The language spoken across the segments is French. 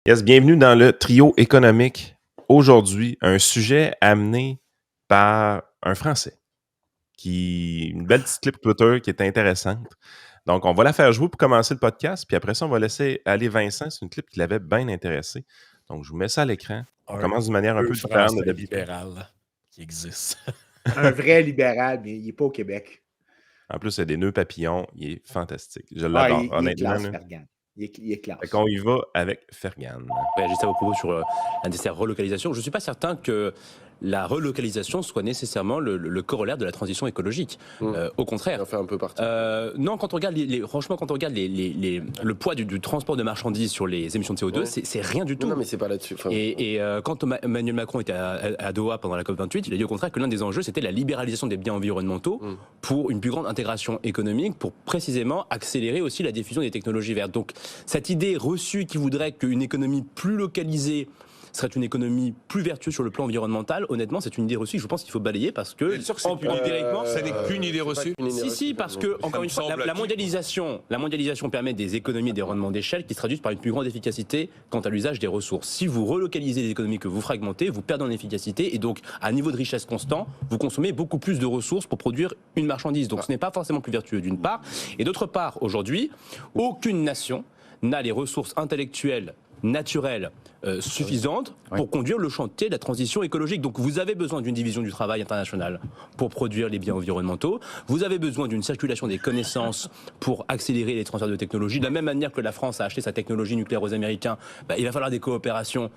Yes, bienvenue dans le trio économique. Aujourd'hui, un sujet amené par un Français une belle petite clip Twitter qui est intéressante. Donc, on va la faire jouer pour commencer le podcast, puis après ça, on va laisser aller Vincent. C'est une clip qui l'avait bien intéressé. Donc, je vous mets ça à l'écran. On Un commence d'une manière un peu différente de Français d'habitude. libéral qui existe. Un vrai libéral, mais il n'est pas au Québec. En plus, il y a des nœuds papillons. Il est fantastique. Je Ah, l'adore, il est honnêtement. classe, là. Fergan. Il est Fait classe. qu'on y va avec Fergan. Réagissez à vos propos sur la nécessaire relocalisation. Je ne suis pas certain que la relocalisation soit nécessairement le corollaire de la transition écologique. Au contraire. Ça fait un peu partie. Non, quand on regarde franchement, quand on regarde le poids du transport de marchandises sur les émissions de CO2, c'est rien du tout. Non, mais c'est pas là-dessus. Enfin, Et quand Emmanuel Macron était à Doha pendant la COP28, il a dit au contraire que l'un des enjeux, c'était la libéralisation des biens environnementaux pour une plus grande intégration économique, pour précisément accélérer aussi la diffusion des technologies vertes. Donc, cette idée reçue qui voudrait qu'une économie plus localisée serait une économie plus vertueuse sur le plan environnemental, honnêtement, c'est une idée reçue que je pense qu'il faut balayer parce que, empiriquement, ce n'est qu'une idée reçue. si, parce que, encore une fois, la mondialisation permet des économies et des rendements d'échelle qui se traduisent par une plus grande efficacité quant à l'usage des ressources. Si vous relocalisez des économies que vous fragmentez, vous perdez en efficacité et donc, à un niveau de richesse constant, vous consommez beaucoup plus de ressources pour produire une marchandise. Donc, ce n'est pas forcément plus vertueux d'une part. Et d'autre part, aujourd'hui, aucune nation n'a les ressources intellectuelles naturelles suffisantes pour conduire le chantier de la transition écologique. Donc vous avez besoin d'une division du travail international pour produire les biens environnementaux, vous avez besoin d'une circulation des connaissances pour accélérer les transferts de technologies. De la même manière que la France a acheté sa technologie nucléaire aux Américains, il va falloir des coopérations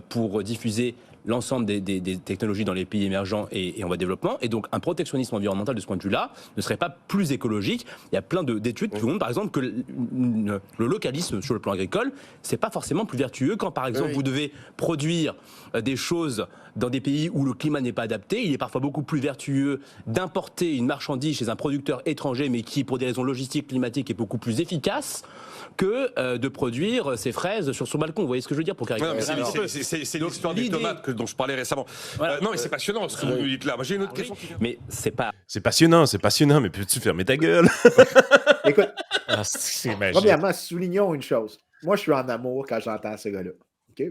pour diffuser l'ensemble des technologies dans les pays émergents et en voie de développement. Et donc, un protectionnisme environnemental de ce point de vue-là ne serait pas plus écologique. Il y a plein d'études qui montrent, par exemple, que le localisme sur le plan agricole, c'est pas forcément plus vertueux quand, par exemple, vous devez produire des choses dans des pays où le climat n'est pas adapté. Il est parfois beaucoup plus vertueux d'importer une marchandise chez un producteur étranger, mais qui, pour des raisons logistiques, climatiques, est beaucoup plus efficace que de produire ses fraises sur son balcon. Vous voyez ce que je veux dire pour caractériser un peu. C'est l'histoire des tomates dont je parlais récemment. Voilà. Non, mais c'est passionnant ce que vous nous dites là. Moi, j'ai une autre question. Mais c'est pas... C'est passionnant, mais peux-tu fermer ta gueule? Écoute, C'est magique. premièrement, soulignons une chose. Moi, je suis en amour quand j'entends ce gars-là. OK?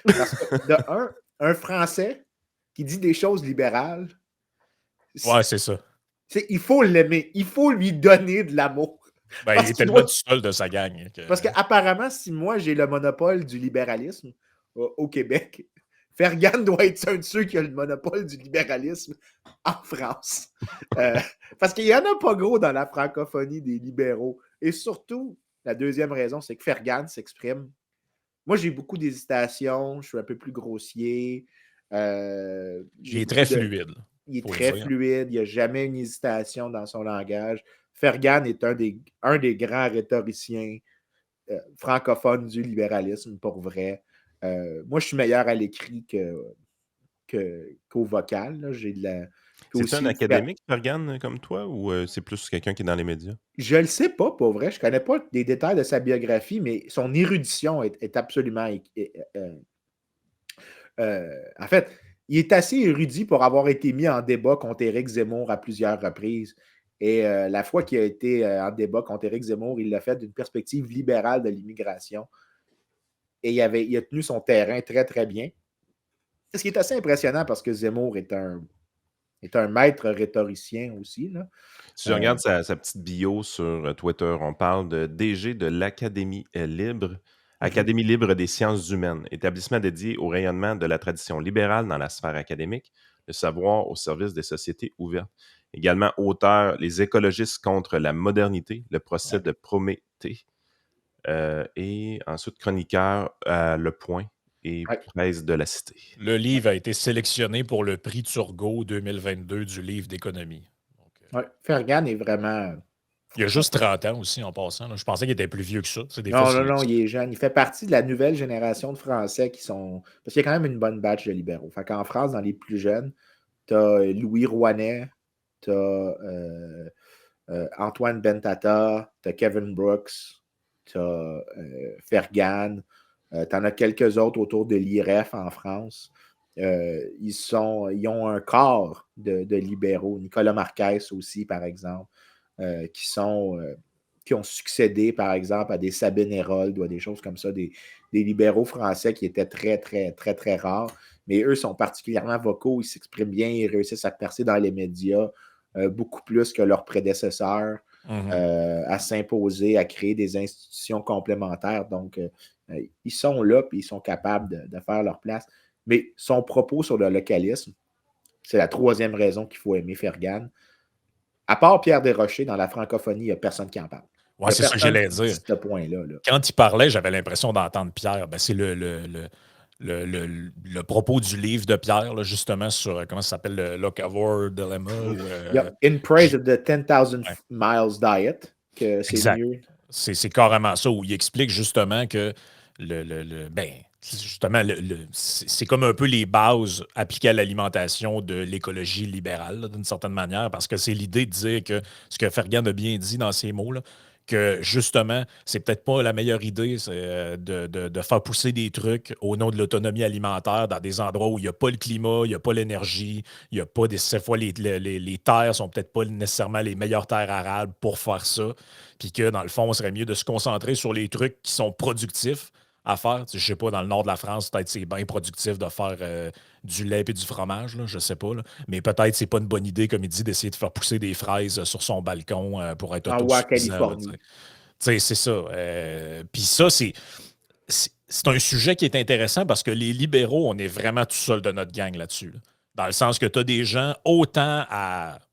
Parce que, un Français qui dit des choses libérales, Ouais, c'est ça. il faut l'aimer. Il faut lui donner de l'amour. Ben, il est tellement tout seul de sa gang. Parce qu'apparemment, si moi, j'ai le monopole du libéralisme au Québec, Fergan doit être un de ceux qui a le monopole du libéralisme en France. Parce qu'il n'y en a pas gros dans la francophonie des libéraux. Et surtout, la deuxième raison, c'est que Fergan s'exprime. Moi, j'ai beaucoup d'hésitation, je suis un peu plus grossier. Il est très fluide. Il est très fluide, il n'y a jamais une hésitation dans son langage. Fergan est un des grands rhétoriciens francophones du libéralisme, pour vrai. Moi, je suis meilleur à l'écrit qu'au vocal. Là. C'est un académique, Fergan, comme toi, ou c'est plus quelqu'un qui est dans les médias? Je ne le sais pas, pour vrai. Je ne connais pas les détails de sa biographie, mais son érudition est absolument... en fait, il est assez érudit pour avoir été mis en débat contre Éric Zemmour à plusieurs reprises. Et la fois qu'il a été en débat contre Éric Zemmour, il l'a fait d'une perspective libérale de l'immigration. Et il a tenu son terrain très, très bien. Ce qui est assez impressionnant parce que Zemmour est un maître rhétoricien aussi. Là. Si je regarde sa petite bio sur Twitter, on parle de DG de l'Académie libre, Académie libre des sciences humaines, établissement dédié au rayonnement de la tradition libérale dans la sphère académique, le savoir au service des sociétés ouvertes. Également auteur Les écologistes contre la modernité, le procès de Prométhée. Et ensuite chroniqueur à Le Point et presse de la Cité. Le livre a été sélectionné pour le prix Turgot 2022 du livre d'économie. Fergan est vraiment... Il a juste 30 ans aussi en passant. Là. Je pensais qu'il était plus vieux que ça. Non, il est jeune. Il fait partie de la nouvelle génération de Français qui sont... Parce qu'il y a quand même une bonne batch de libéraux. Fait qu'en France, dans les plus jeunes, tu as Louis Rouanet, tu as Antoine Bentata, tu as Kevin Brooks, tu as Fergan, tu en as quelques autres autour de l'IREF en France. Ils ont un corps de libéraux. Nicolas Marquez aussi, par exemple, qui sont qui ont succédé, par exemple, à des Sabine Herold ou à des choses comme ça, des libéraux français qui étaient très, très, très, très rares. Mais eux sont particulièrement vocaux, ils s'expriment bien, ils réussissent à percer dans les médias beaucoup plus que leurs prédécesseurs, à s'imposer, à créer des institutions complémentaires. Donc, ils sont là et ils sont capables de faire leur place. Mais son propos sur le localisme, c'est la troisième raison qu'il faut aimer Fergan. À part Pierre Desrochers, dans la francophonie, il n'y a personne qui en parle. Ouais, c'est ça que j'allais dire. Ce point-là. Quand il parlait, j'avais l'impression d'entendre Pierre. Ben, c'est le propos du livre de Pierre, là, justement, sur, comment ça s'appelle, le Locavor Dilemma. In Praise of the 10,000 Miles Diet, que c'est exact. mieux. C'est carrément ça, où il explique justement que justement, c'est comme un peu les bases appliquées à l'alimentation de l'écologie libérale, là, d'une certaine manière, parce que c'est l'idée de dire que, ce que Fergan a bien dit dans ses mots, là, que justement, c'est peut-être pas la meilleure idée de faire pousser des trucs au nom de l'autonomie alimentaire dans des endroits où il n'y a pas le climat, il n'y a pas l'énergie, il n'y a pas cette fois les terres sont peut-être pas nécessairement les meilleures terres arables pour faire ça, puis que dans le fond, il serait mieux de se concentrer sur les trucs qui sont productifs à faire. Je sais pas, dans le nord de la France, peut-être c'est bien productif de faire du lait et du fromage, là, je sais pas. Là. Mais peut-être c'est pas une bonne idée, comme il dit, d'essayer de faire pousser des fraises sur son balcon pour être autosuffisant. Californie. C'est ça. Puis ça, c'est un sujet qui est intéressant parce que les libéraux, on est vraiment tout seul de notre gang là-dessus. Là. Dans le sens que tu as des gens autant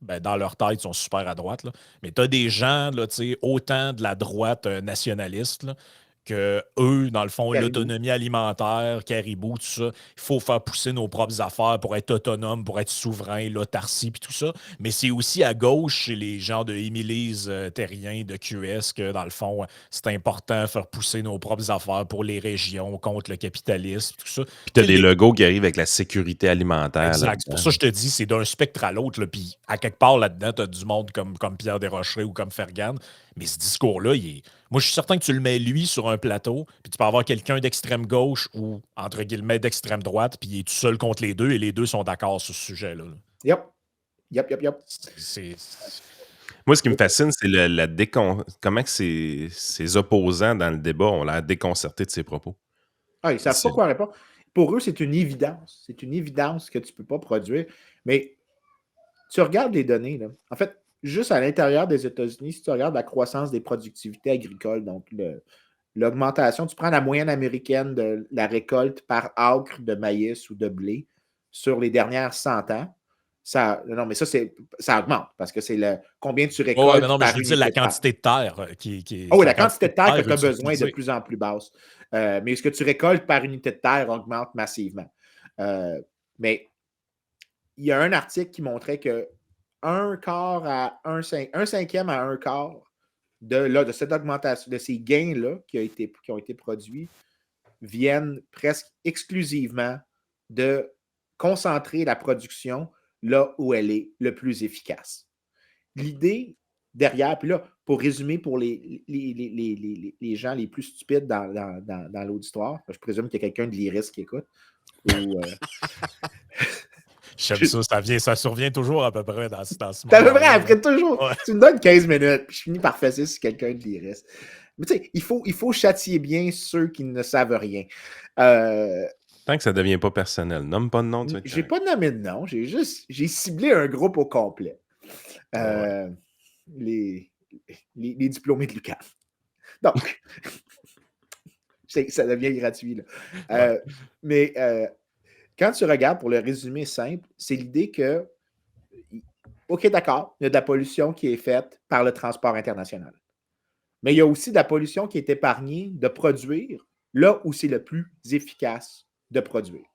dans leur tête, ils sont super à droite, là, mais tu as des gens là, autant de la droite nationaliste là, que eux, dans le fond, l'autonomie alimentaire, Caribou, tout ça, il faut faire pousser nos propres affaires pour être autonome, pour être souverain, l'autarcie, puis tout ça. Mais c'est aussi à gauche, chez les gens de Émilise Terrien, de QS, que dans le fond, c'est important de faire pousser nos propres affaires pour les régions, contre le capitalisme, tout ça. Puis tu as des logos qui arrivent avec la sécurité alimentaire. Exact. C'est pour ça que je te dis, c'est d'un spectre à l'autre. Puis à quelque part là-dedans, tu as du monde comme Pierre Desrochers ou comme Fergan. Mais ce discours-là, moi, je suis certain que tu le mets lui sur un plateau, puis tu peux avoir quelqu'un d'extrême gauche ou, entre guillemets, d'extrême droite, puis il est tout seul contre les deux, et les deux sont d'accord sur ce sujet-là. Yep. Moi, ce qui me fascine, c'est comment que ces opposants dans le débat ont l'air déconcertés de ses propos. Ah, ils ne savent pas quoi répondre. Pour eux, c'est une évidence. C'est une évidence que tu ne peux pas produire. Mais tu regardes les données, là. En fait, juste à l'intérieur des États-Unis, si tu regardes la croissance des productivités agricoles, donc l'augmentation, tu prends la moyenne américaine de la récolte par acre de maïs ou de blé sur les dernières 100 ans, ça augmente parce que c'est combien tu récoltes. Non, mais je veux dire la quantité de terre la quantité de terre que tu as besoin est de plus en plus basse. Mais ce que tu récoltes par unité de terre augmente massivement. Mais il y a un article qui montrait que un cinquième à un quart de cette augmentation, de ces gains-là qui ont été produits, viennent presque exclusivement de concentrer la production là où elle est le plus efficace. L'idée derrière, puis là, pour résumer pour les gens les plus stupides dans l'auditoire, je présume qu'il y a quelqu'un de l'IRIS qui écoute. J'aime ça survient toujours à peu près dans ce moment. C'est à peu près après toujours. Ouais. Tu me donnes 15 minutes, puis je finis par fesser sur quelqu'un de l'IRIS. Mais tu sais, il faut châtier bien ceux qui ne savent rien. Tant que ça ne devient pas personnel. Nomme pas de nom. J'ai pas nommé de nom. J'ai ciblé un groupe au complet. Les diplômés de l'UQAM. Donc, ça devient gratuit. Là. Mais quand tu regardes, pour le résumé simple, c'est l'idée que, OK, d'accord, il y a de la pollution qui est faite par le transport international. Mais il y a aussi de la pollution qui est épargnée de produire là où c'est le plus efficace de produire.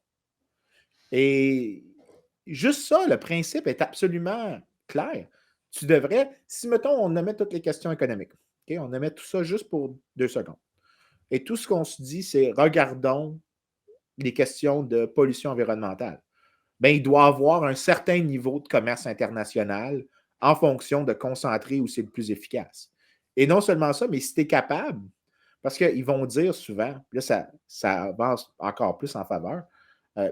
Et juste ça, le principe est absolument clair. Tu devrais, si mettons, on omet toutes les questions économiques, okay? On omet tout ça juste pour 2 secondes. Et tout ce qu'on se dit, c'est regardons les questions de pollution environnementale. Bien, il doit avoir un certain niveau de commerce international en fonction de concentrer où c'est le plus efficace. Et non seulement ça, mais si tu es capable, parce qu'ils vont dire souvent, là, ça avance encore plus en faveur.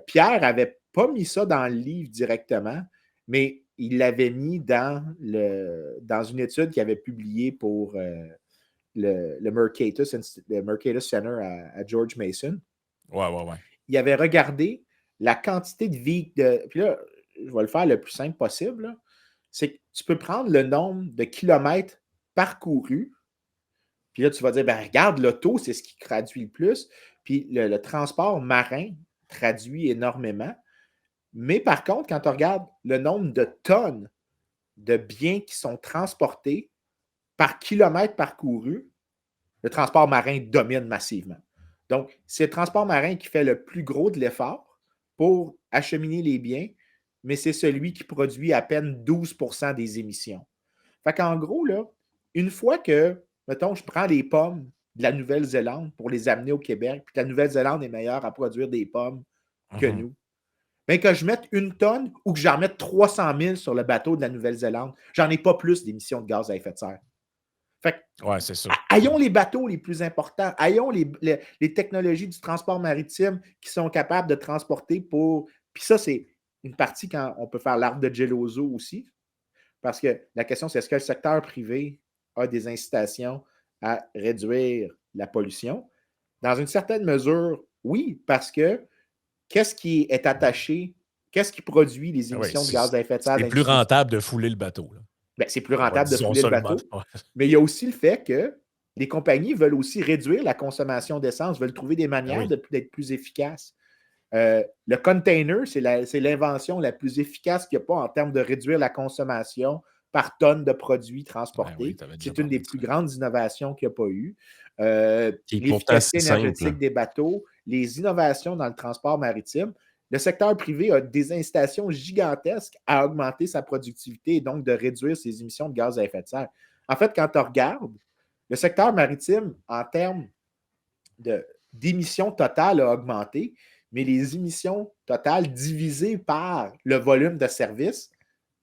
Pierre n'avait pas mis ça dans le livre directement, mais il l'avait mis dans une étude qu'il avait publiée pour le Mercatus Center à George Mason. Ouais. Il avait regardé la quantité de vie. Puis là, je vais le faire le plus simple possible. Là. C'est que tu peux prendre le nombre de kilomètres parcourus. Puis là, tu vas dire, ben regarde, l'auto, c'est ce qui traduit le plus. Puis le transport marin traduit énormément. Mais par contre, quand tu regardes le nombre de tonnes de biens qui sont transportés par kilomètre parcouru, le transport marin domine massivement. Donc, c'est le transport marin qui fait le plus gros de l'effort pour acheminer les biens, mais c'est celui qui produit à peine 12% des émissions. Fait qu'en gros, là, une fois que, mettons, je prends les pommes de la Nouvelle-Zélande pour les amener au Québec, puis que la Nouvelle-Zélande est meilleure à produire des pommes que nous, bien que je mette 1 tonne ou que j'en mette 300 000 sur le bateau de la Nouvelle-Zélande, j'en ai pas plus d'émissions de gaz à effet de serre. Fait que, ouais, c'est ça. ayons les bateaux les plus importants, ayons les technologies du transport maritime qui sont capables de transporter pour. Puis ça, c'est une partie quand on peut faire l'arbre de Geloso aussi. Parce que la question, c'est est-ce que le secteur privé a des incitations à réduire la pollution? Dans une certaine mesure, oui, parce que qu'est-ce qui est attaché, qu'est-ce qui produit les émissions de gaz à effet de serre? C'est plus rentable de fouler le bateau. Là. Bien, c'est plus rentable de fouler le bateau. Mais il y a aussi le fait que les compagnies veulent aussi réduire la consommation d'essence, veulent trouver des manières d'être plus efficaces. Le container, c'est l'invention la plus efficace qu'il n'y a pas en termes de réduire la consommation par tonne de produits transportés. C'est une des plus grandes innovations qu'il n'y a pas eu. L'efficacité énergétique des bateaux, les innovations dans le transport maritime. Le secteur privé a des incitations gigantesques à augmenter sa productivité et donc de réduire ses émissions de gaz à effet de serre. En fait, quand tu regardes, le secteur maritime, en termes d'émissions totales, a augmenté, mais les émissions totales divisées par le volume de services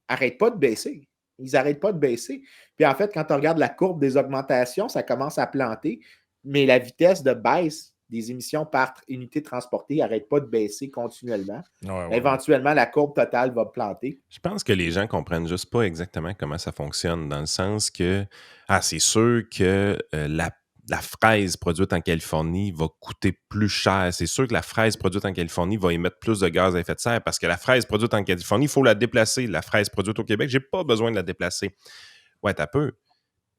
n'arrêtent pas de baisser. Ils n'arrêtent pas de baisser. Puis en fait, quand on regarde la courbe des augmentations, ça commence à planter, mais la vitesse de baisse des émissions par unité transportée n'arrête pas de baisser continuellement. Éventuellement, la courbe totale va planter. Je pense que les gens ne comprennent juste pas exactement comment ça fonctionne, dans le sens que, c'est sûr que la fraise produite en Californie va coûter plus cher. C'est sûr que la fraise produite en Californie va émettre plus de gaz à effet de serre parce que la fraise produite en Californie, il faut la déplacer. La fraise produite au Québec, j'ai pas besoin de la déplacer. Ouais, t'as peu.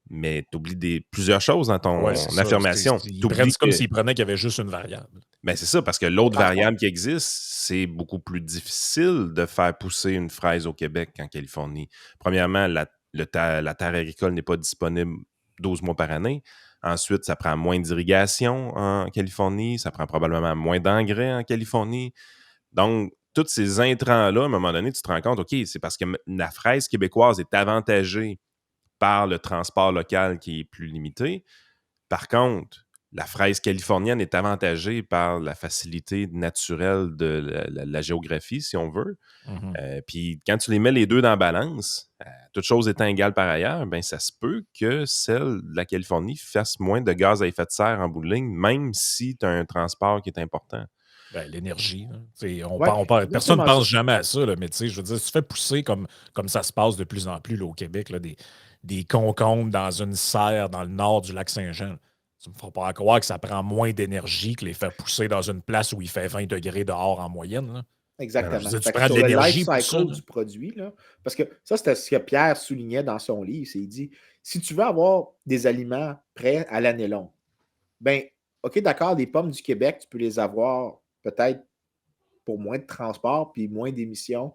Mais tu oublies plusieurs choses dans ton affirmation. C'est comme s'ils prenaient qu'il y avait juste une variable. Ben c'est ça, parce que l'autre variable qui existe, c'est beaucoup plus difficile de faire pousser une fraise au Québec qu'en Californie. Premièrement, la terre agricole n'est pas disponible 12 mois par année. Ensuite, ça prend moins d'irrigation en Californie. Ça prend probablement moins d'engrais en Californie. Donc, tous ces intrants-là, à un moment donné, tu te rends compte, OK, c'est parce que la fraise québécoise est avantagée par le transport local qui est plus limité. Par contre, la fraise californienne est avantagée par la facilité naturelle de la géographie, si on veut. Puis quand tu les mets les deux dans la balance, toutes choses étant égales par ailleurs, ben ça se peut que celle de la Californie fasse moins de gaz à effet de serre en bout de ligne, même si tu as un transport qui est important. Ben, l'énergie. Personne ne pense jamais à ça, là, mais je veux dire, si tu fais pousser comme ça se passe de plus en plus là, au Québec, là, des concombres dans une serre dans le nord du lac Saint-Jean, tu ne me feras pas croire que ça prend moins d'énergie que les faire pousser dans une place où il fait 20 degrés dehors en moyenne. Là. Exactement. Tu prends de l'énergie pour ça. Du produit, là, parce que ça, c'était ce que Pierre soulignait dans son livre. Il dit, si tu veux avoir des aliments prêts à l'année longue, bien, OK, d'accord, des pommes du Québec, tu peux les avoir peut-être pour moins de transport puis moins d'émissions,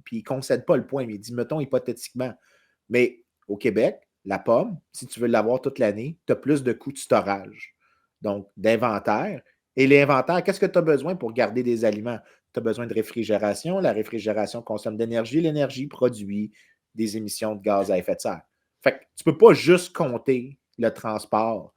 puis il ne concède pas le point, mais il dit, mettons hypothétiquement, mais au Québec, la pomme, si tu veux l'avoir toute l'année, tu as plus de coûts de storage, donc d'inventaire. Et l'inventaire, qu'est-ce que tu as besoin pour garder des aliments? Tu as besoin de réfrigération. La réfrigération consomme d'énergie. L'énergie produit des émissions de gaz à effet de serre. Fait que tu ne peux pas juste compter le transport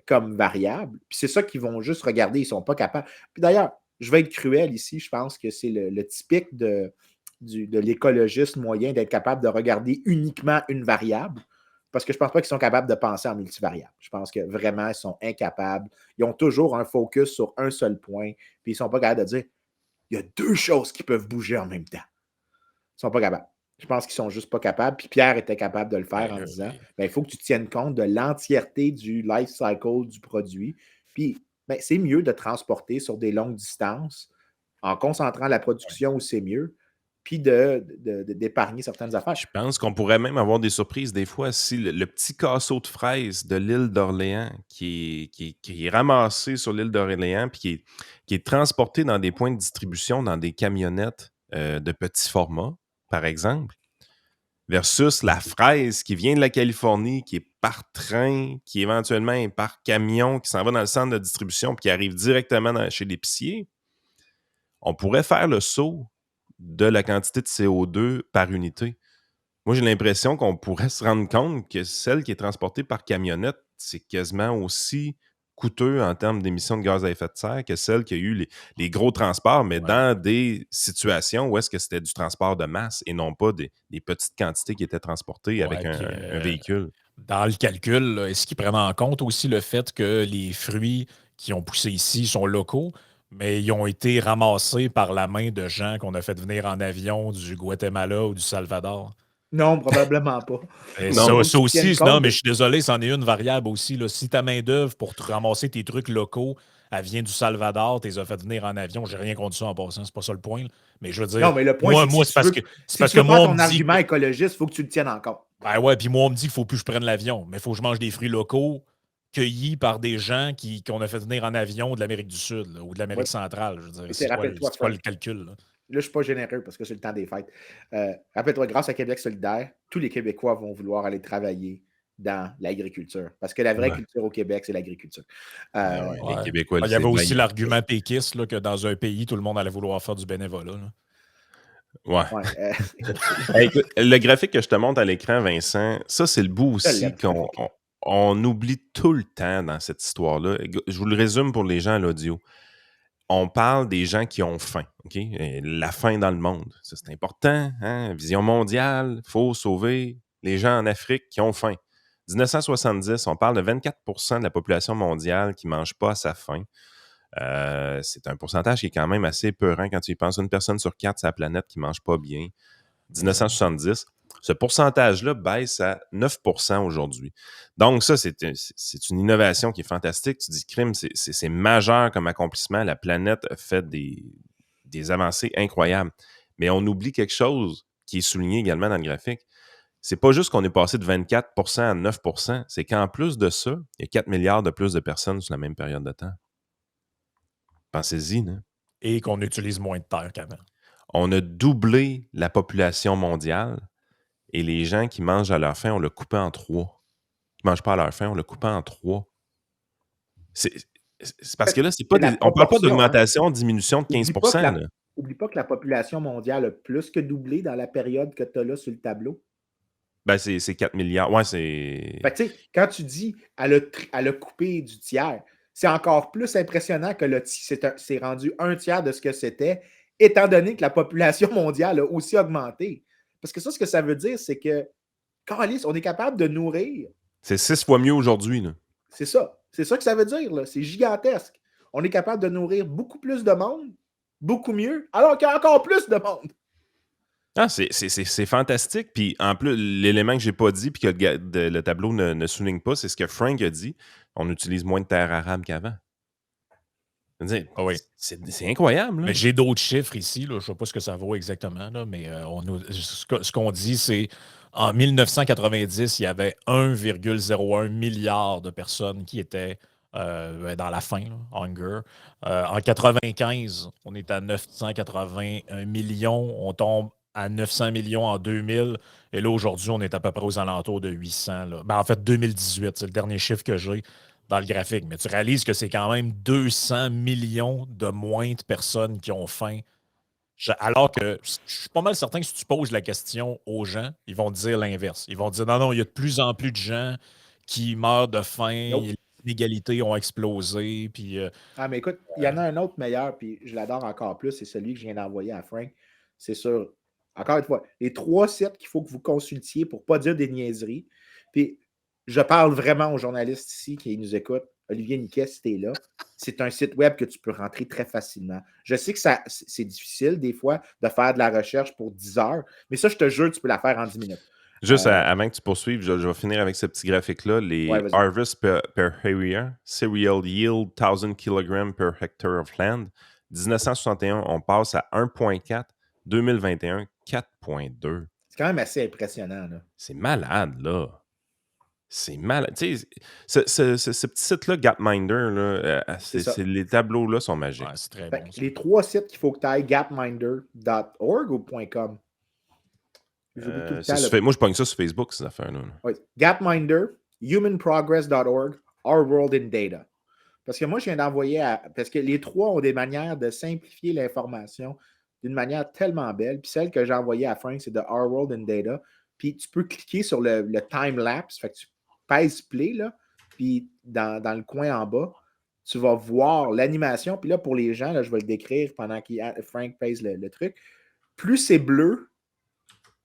comme variable. Puis c'est ça qu'ils vont juste regarder. Ils ne sont pas capables. Puis d'ailleurs, je vais être cruel ici. Je pense que c'est le typique de l'écologiste moyen d'être capable de regarder uniquement une variable. Parce que je ne pense pas qu'ils sont capables de penser en multivariable. Je pense que vraiment, ils sont incapables. Ils ont toujours un focus sur un seul point. Puis ils ne sont pas capables de dire il y a deux choses qui peuvent bouger en même temps. Ils ne sont pas capables. Je pense qu'ils sont juste pas capables. Puis Pierre était capable de le faire en disant il faut que tu tiennes compte de l'entièreté du life cycle du produit. Puis c'est mieux de transporter sur des longues distances en concentrant la production où c'est mieux, puis d'épargner certaines affaires. Je pense qu'on pourrait même avoir des surprises des fois si le petit casseau de fraises de l'île d'Orléans qui est ramassé sur l'île d'Orléans puis qui est transporté dans des points de distribution, dans des camionnettes de petit format, par exemple, versus la fraise qui vient de la Californie, qui est par train, qui éventuellement est par camion, qui s'en va dans le centre de distribution puis qui arrive directement chez l'épicier. On pourrait faire le saut de la quantité de CO2 par unité. Moi, j'ai l'impression qu'on pourrait se rendre compte que celle qui est transportée par camionnette, c'est quasiment aussi coûteux en termes d'émissions de gaz à effet de serre que celle qui a eu les gros transports, mais dans des situations où est-ce que c'était du transport de masse et non pas des petites quantités qui étaient transportées avec un véhicule. Dans le calcul, là, est-ce qu'ils prennent en compte aussi le fait que les fruits qui ont poussé ici sont locaux, mais ils ont été ramassés par la main de gens qu'on a fait venir en avion du Guatemala ou du Salvador? Non, probablement pas. Et Non. ça aussi, non, mais je suis désolé, c'en est une variable aussi. Là. Si ta main-d'œuvre pour te ramasser tes trucs locaux, elle vient du Salvador, tu les as fait venir en avion, j'ai rien contre ça en passant, c'est pas ça le point. Là. Mais je veux dire, non, mais le point, moi, c'est c'est parce que si tu veux moi, faire on ton me dit argument écologiste, il faut que tu le tiennes en compte. Ben ouais, puis moi, on me dit qu'il faut plus que je prenne l'avion, mais il faut que je mange des fruits locaux cueillis par des gens qu'on a fait venir en avion de l'Amérique du Sud là, ou de l'Amérique centrale. Je veux dire, c'est quoi le calcul? Là, je ne suis pas généreux parce que c'est le temps des fêtes. Rappelle-toi, grâce à Québec solidaire, tous les Québécois vont vouloir aller travailler dans l'agriculture. Parce que la vraie culture au Québec, c'est l'agriculture. Les Québécois, il y avait aussi l'argument péquiste là, que dans un pays, tout le monde allait vouloir faire du bénévolat. Là. Ouais. Écoute, le graphique que je te montre à l'écran, Vincent, ça, c'est le bout aussi qu'on oublie tout le temps dans cette histoire-là. Je vous le résume pour les gens à l'audio. On parle des gens qui ont faim, OK? Et la faim dans le monde. Ça, c'est important. Hein? Vision mondiale, il faut sauver les gens en Afrique qui ont faim. 1970, on parle de 24% de la population mondiale qui ne mange pas à sa faim. C'est un pourcentage qui est quand même assez peurant quand tu y penses. Une personne sur 4 sur la planète qui ne mange pas bien. 1970, ce pourcentage-là baisse à 9% aujourd'hui. Donc ça, c'est une innovation qui est fantastique. Tu dis, crime, c'est majeur comme accomplissement. La planète a fait des avancées incroyables. Mais on oublie quelque chose qui est souligné également dans le graphique. C'est pas juste qu'on est passé de 24% à 9%, c'est qu'en plus de ça, il y a 4 milliards de plus de personnes sur la même période de temps. Pensez-y, non? Et qu'on utilise moins de terre qu'avant. On a doublé la population mondiale et les gens qui mangent à leur faim, on l'a coupé en 3. Qui ne mangent pas à leur faim, on l'a coupé en 3. C'est parce que là, c'est pas on ne parle pas d'augmentation, diminution de 15%. N'oublie pas que la population mondiale a plus que doublé dans la période que tu as là sur le tableau. Ben, c'est 4 milliards. Ouais, c'est. Fait que, tu sais, quand tu dis elle a coupé du tiers, c'est encore plus impressionnant que c'est rendu un tiers de ce que c'était, étant donné que la population mondiale a aussi augmenté. Parce que ça, ce que ça veut dire, c'est que, Carlis, on est capable de nourrir. C'est 6 fois mieux aujourd'hui. C'est ça. C'est ça que ça veut dire. Là. C'est gigantesque. On est capable de nourrir beaucoup plus de monde, beaucoup mieux, alors qu'il y a encore plus de monde. Ah, c'est fantastique. Puis en plus, l'élément que j'ai pas dit puis que le tableau ne souligne pas, c'est ce que Frank a dit. On utilise moins de terres arables qu'avant. C'est incroyable. Là. Mais j'ai d'autres chiffres ici. Là. Je ne sais pas ce que ça vaut exactement, là, mais ce qu'on dit, c'est en 1990, il y avait 1,01 milliard de personnes qui étaient dans la faim, là, hunger. En 95, on est à 981 millions. On tombe à 900 millions en 2000. Et là, aujourd'hui, on est à peu près aux alentours de 800. Là. Ben, en fait, 2018, c'est le dernier chiffre que j'ai dans le graphique. Mais tu réalises que c'est quand même 200 millions de moins de personnes qui ont faim. Alors que je suis pas mal certain que si tu poses la question aux gens, ils vont te dire l'inverse. Ils vont te dire non, il y a de plus en plus de gens qui meurent de faim, les inégalités ont explosé. Puis, mais écoute, il y en a un autre meilleur, puis je l'adore encore plus, c'est celui que je viens d'envoyer à Frank. C'est sur, encore une fois, les 3 sites qu'il faut que vous consultiez pour ne pas dire des niaiseries. Puis je parle vraiment aux journalistes ici qui nous écoutent. Olivier Niquet, si tu es là, c'est un site web que tu peux rentrer très facilement. Je sais que c'est difficile des fois de faire de la recherche pour 10 heures, mais ça, je te jure, tu peux la faire en 10 minutes. Juste avant que tu poursuives, je vais finir avec ce petit graphique-là. Les Ouais, vas-y. harvest per area, cereal yield, 1000 kg per hectare of land. 1961, on passe à 1,4. 2021, 4,2. C'est quand même assez impressionnant, là. C'est malade, là. C'est malade. Tu sais, ce petit site-là, Gapminder, là, C'est ça. les tableaux-là sont magiques. Ouais, c'est très Fait bon. que les 3 sites qu'il faut que tu ailles, gapminder.org ou .com? J'oublie tout le temps. Moi, je pogne ça sur Facebook, ces affaires-là. Oui. Gapminder, humanprogress.org, Our World in Data. Parce que moi, je viens d'envoyer parce que les 3 ont des manières de simplifier l'information d'une manière tellement belle. Puis celle que j'ai envoyée à Frank, c'est de Our World in Data. Puis tu peux cliquer sur le time-lapse. Fait que tu pèses play, là. Puis dans le coin en bas, tu vas voir l'animation. Puis là, pour les gens, là, je vais le décrire pendant que Frank pèse le truc. Plus c'est bleu,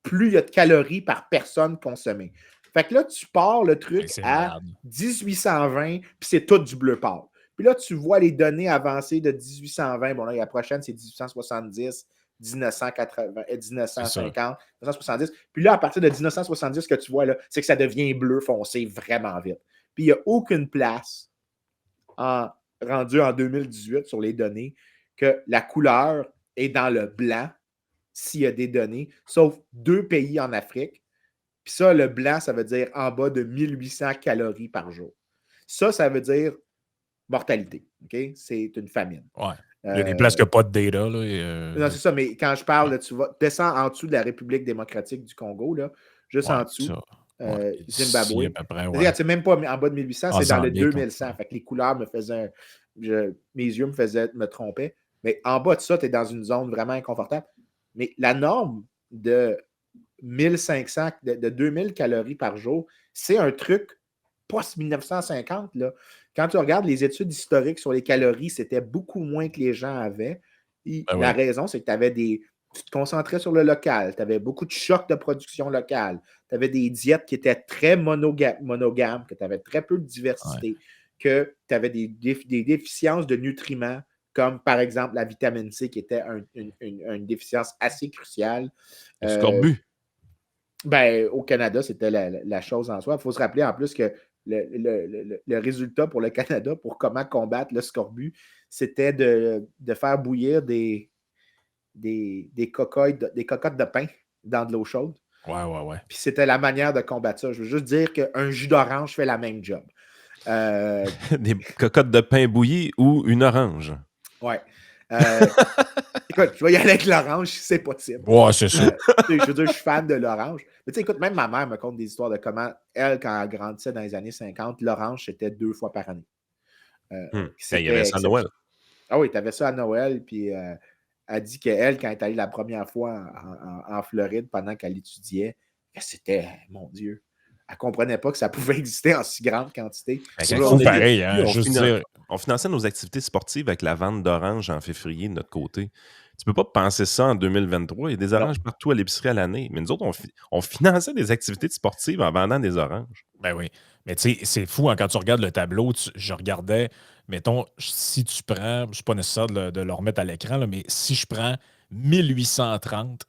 plus il y a de calories par personne consommée. Fait que là, tu pars le truc à 1820, puis c'est tout du bleu pâle. Puis là, tu vois les données avancées de 1820. Bon, là, la prochaine, c'est 1870, 1980, 1950, 1970. Puis là, à partir de 1970, ce que tu vois, là, c'est que ça devient bleu foncé vraiment vite. Puis il n'y a aucune place rendue en 2018 sur les données que la couleur est dans le blanc s'il y a des données, sauf 2 pays en Afrique. Puis ça, le blanc, ça veut dire en bas de 1800 calories par jour. Ça veut dire mortalité. Okay? C'est une famine. Ouais. Il y a des places qui n'ont pas de data. Là, Non, c'est ça, mais quand je parle, là, tu vas descends en dessous de la République démocratique du Congo, là, juste en dessous. Zimbabwe. C'est même pas en bas de 1800, c'est dans le 2100. Fait que les couleurs me faisaient... mes yeux me trompaient. Mais en bas de ça, tu es dans une zone vraiment inconfortable. Mais la norme de 1500, de 2000 calories par jour, c'est un truc post-1950. Là. Quand tu regardes les études historiques sur les calories, c'était beaucoup moins que les gens avaient. La raison, c'est que tu te concentrais sur le local, tu avais beaucoup de chocs de production locale, tu avais des diètes qui étaient très monogames, que tu avais très peu de diversité, que tu avais des déficiences de nutriments, comme par exemple la vitamine C, qui était une déficience assez cruciale. Le scorbut. Au Canada, c'était la chose en soi. Il faut se rappeler en plus que le résultat pour le Canada, pour comment combattre le scorbut, c'était de faire bouillir des cocottes de pain dans de l'eau chaude. Ouais. Puis c'était la manière de combattre ça. Je veux juste dire qu'un jus d'orange fait la même job. Des cocottes de pain bouilli ou une orange. Ouais. Écoute, je vais y aller avec l'orange si c'est possible. Ouais, c'est ça. Je veux dire, je suis fan de l'orange. Mais tu sais, écoute, même ma mère me conte des histoires de comment elle, quand elle grandissait dans les années 50, l'orange, c'était 2 fois par année. Il y avait ça à Noël. Ah oui, tu avais ça à Noël. Puis elle dit qu'elle, quand elle est allée la première fois en Floride pendant qu'elle étudiait, c'était, mon Dieu, elle ne comprenait pas que ça pouvait exister en si grande quantité. C'est pareil, hein, on finançait nos activités sportives avec la vente d'oranges en février de notre côté. Tu peux pas penser ça en 2023. Il y a des oranges partout à l'épicerie à l'année. Mais nous autres, on finançait des activités sportives en vendant des oranges. Ben oui. Mais tu sais, c'est fou, hein, quand tu regardes le tableau, je regardais, mettons, si tu prends, c'est pas nécessaire de le remettre à l'écran, là, mais si je prends 1830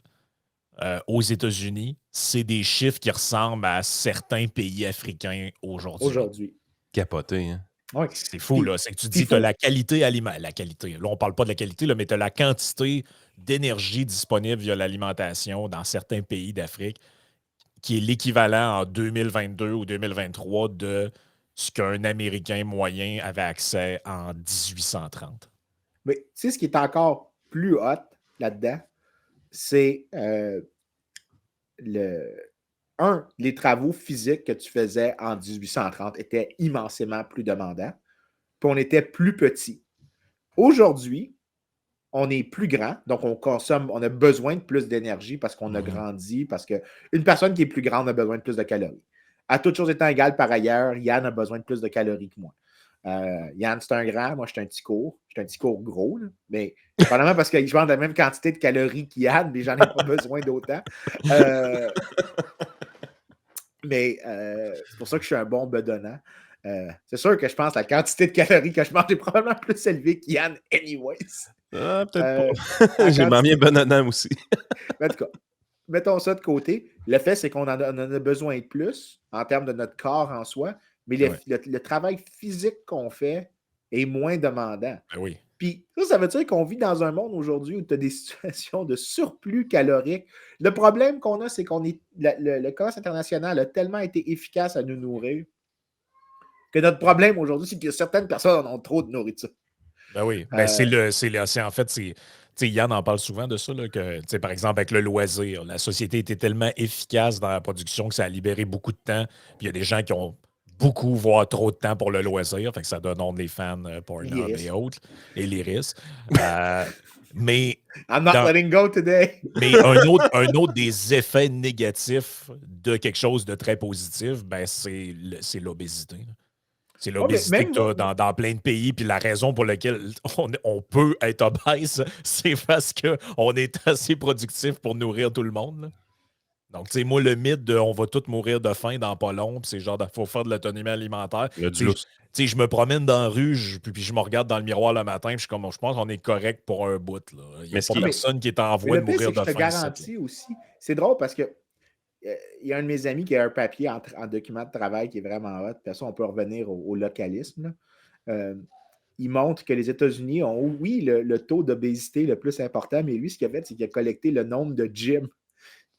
aux États-Unis, c'est des chiffres qui ressemblent à certains pays africains aujourd'hui. Capoté, hein? Ouais. C'est fou, là. C'est que tu dis que tu as la qualité alimentaire. La qualité. Là, on ne parle pas de la qualité, là, mais tu as la quantité d'énergie disponible via l'alimentation dans certains pays d'Afrique qui est l'équivalent en 2022 ou 2023 de ce qu'un Américain moyen avait accès en 1830. Mais tu sais, ce qui est encore plus hot là-dedans, c'est les travaux physiques que tu faisais en 1830 étaient immensément plus demandants, puis on était plus petits. Aujourd'hui, on est plus grand, donc on a besoin de plus d'énergie parce qu'on a grandi, parce qu'une personne qui est plus grande a besoin de plus de calories. À toute chose étant égale par ailleurs, Yann a besoin de plus de calories que moi. Yann, c'est un grand, moi, je suis un petit court. Je suis un petit court gros, là. Mais probablement parce que je mange la même quantité de calories qu'Yann, mais j'en ai pas besoin d'autant. Mais c'est pour ça que je suis un bon bedonnant. C'est sûr que je pense que la quantité de calories que je mange est probablement plus élevée qu'Yann, anyways. Peut-être pas. J'ai mangé bon honneur aussi. Mais en tout cas, mettons ça de côté. Le fait, c'est qu'on en a besoin de plus en termes de notre corps en soi, mais le travail physique qu'on fait est moins demandant. Ben oui. Puis ça veut dire qu'on vit dans un monde aujourd'hui où tu as des situations de surplus calorique. Le problème qu'on a, c'est le commerce international a tellement été efficace à nous nourrir que notre problème aujourd'hui, c'est que certaines personnes en ont trop de nourriture. Ben oui. Ben en fait, Yann en parle souvent de ça, là, que, par exemple, avec le loisir, la société était tellement efficace dans la production que ça a libéré beaucoup de temps. Puis il y a des gens qui ont beaucoup, voire trop de temps pour le loisir. Fait que ça donne honte les fans Pornhub et autres, et l'Iris. Mais I'm not letting go today. Mais un autre des effets négatifs de quelque chose de très positif, ben c'est l'obésité. C'est l'obésité que tu as dans plein de pays. Puis la raison pour laquelle on peut être obèse, c'est parce qu'on est assez productif pour nourrir tout le monde. Là. Donc, tu sais, moi, le mythe de on va tous mourir de faim dans pas long, puis c'est genre, il faut faire de l'autonomie alimentaire. Tu sais, je me promène dans la rue, puis je me regarde dans le miroir le matin, puis je pense qu'on est correct pour un bout. Là. Il n'y a pas personne qui est en voie de mourir de faim. Je te garantis aussi. C'est drôle parce que il y a un de mes amis qui a un papier en document de travail qui est vraiment hot. De toute façon, on peut revenir au localisme. Il montre que les États-Unis ont, oui, le taux d'obésité le plus important, mais lui, ce qu'il a fait, c'est qu'il a collecté le nombre de gyms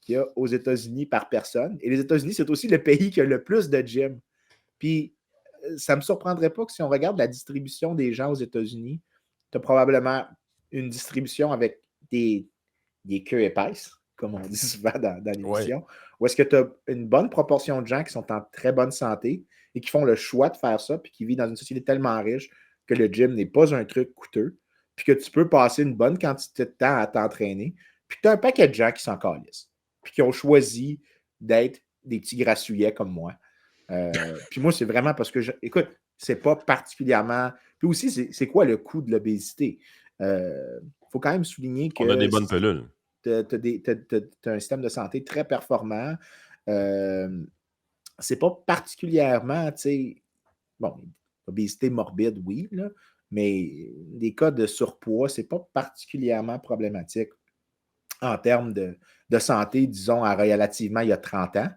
qu'il y a aux États-Unis par personne. Et les États-Unis, c'est aussi le pays qui a le plus de gyms. Puis, ça ne me surprendrait pas que si on regarde la distribution des gens aux États-Unis, tu as probablement une distribution avec des queues épaisses, comme on dit souvent dans l'émission, ou est-ce que tu as une bonne proportion de gens qui sont en très bonne santé et qui font le choix de faire ça, puis qui vivent dans une société tellement riche que le gym n'est pas un truc coûteux, puis que tu peux passer une bonne quantité de temps à t'entraîner, puis tu as un paquet de gens qui s'en calissent, puis qui ont choisi d'être des petits grassouillets comme moi. Puis moi, c'est vraiment parce que, écoute, c'est pas particulièrement... Puis aussi, c'est quoi le coût de l'obésité? Faut quand même souligner que... On a des bonnes pelules. Tu as un système de santé très performant. C'est pas particulièrement, tu sais, bon, obésité morbide, oui, là, mais des cas de surpoids, c'est pas particulièrement problématique en termes de santé, disons, relativement il y a 30 ans.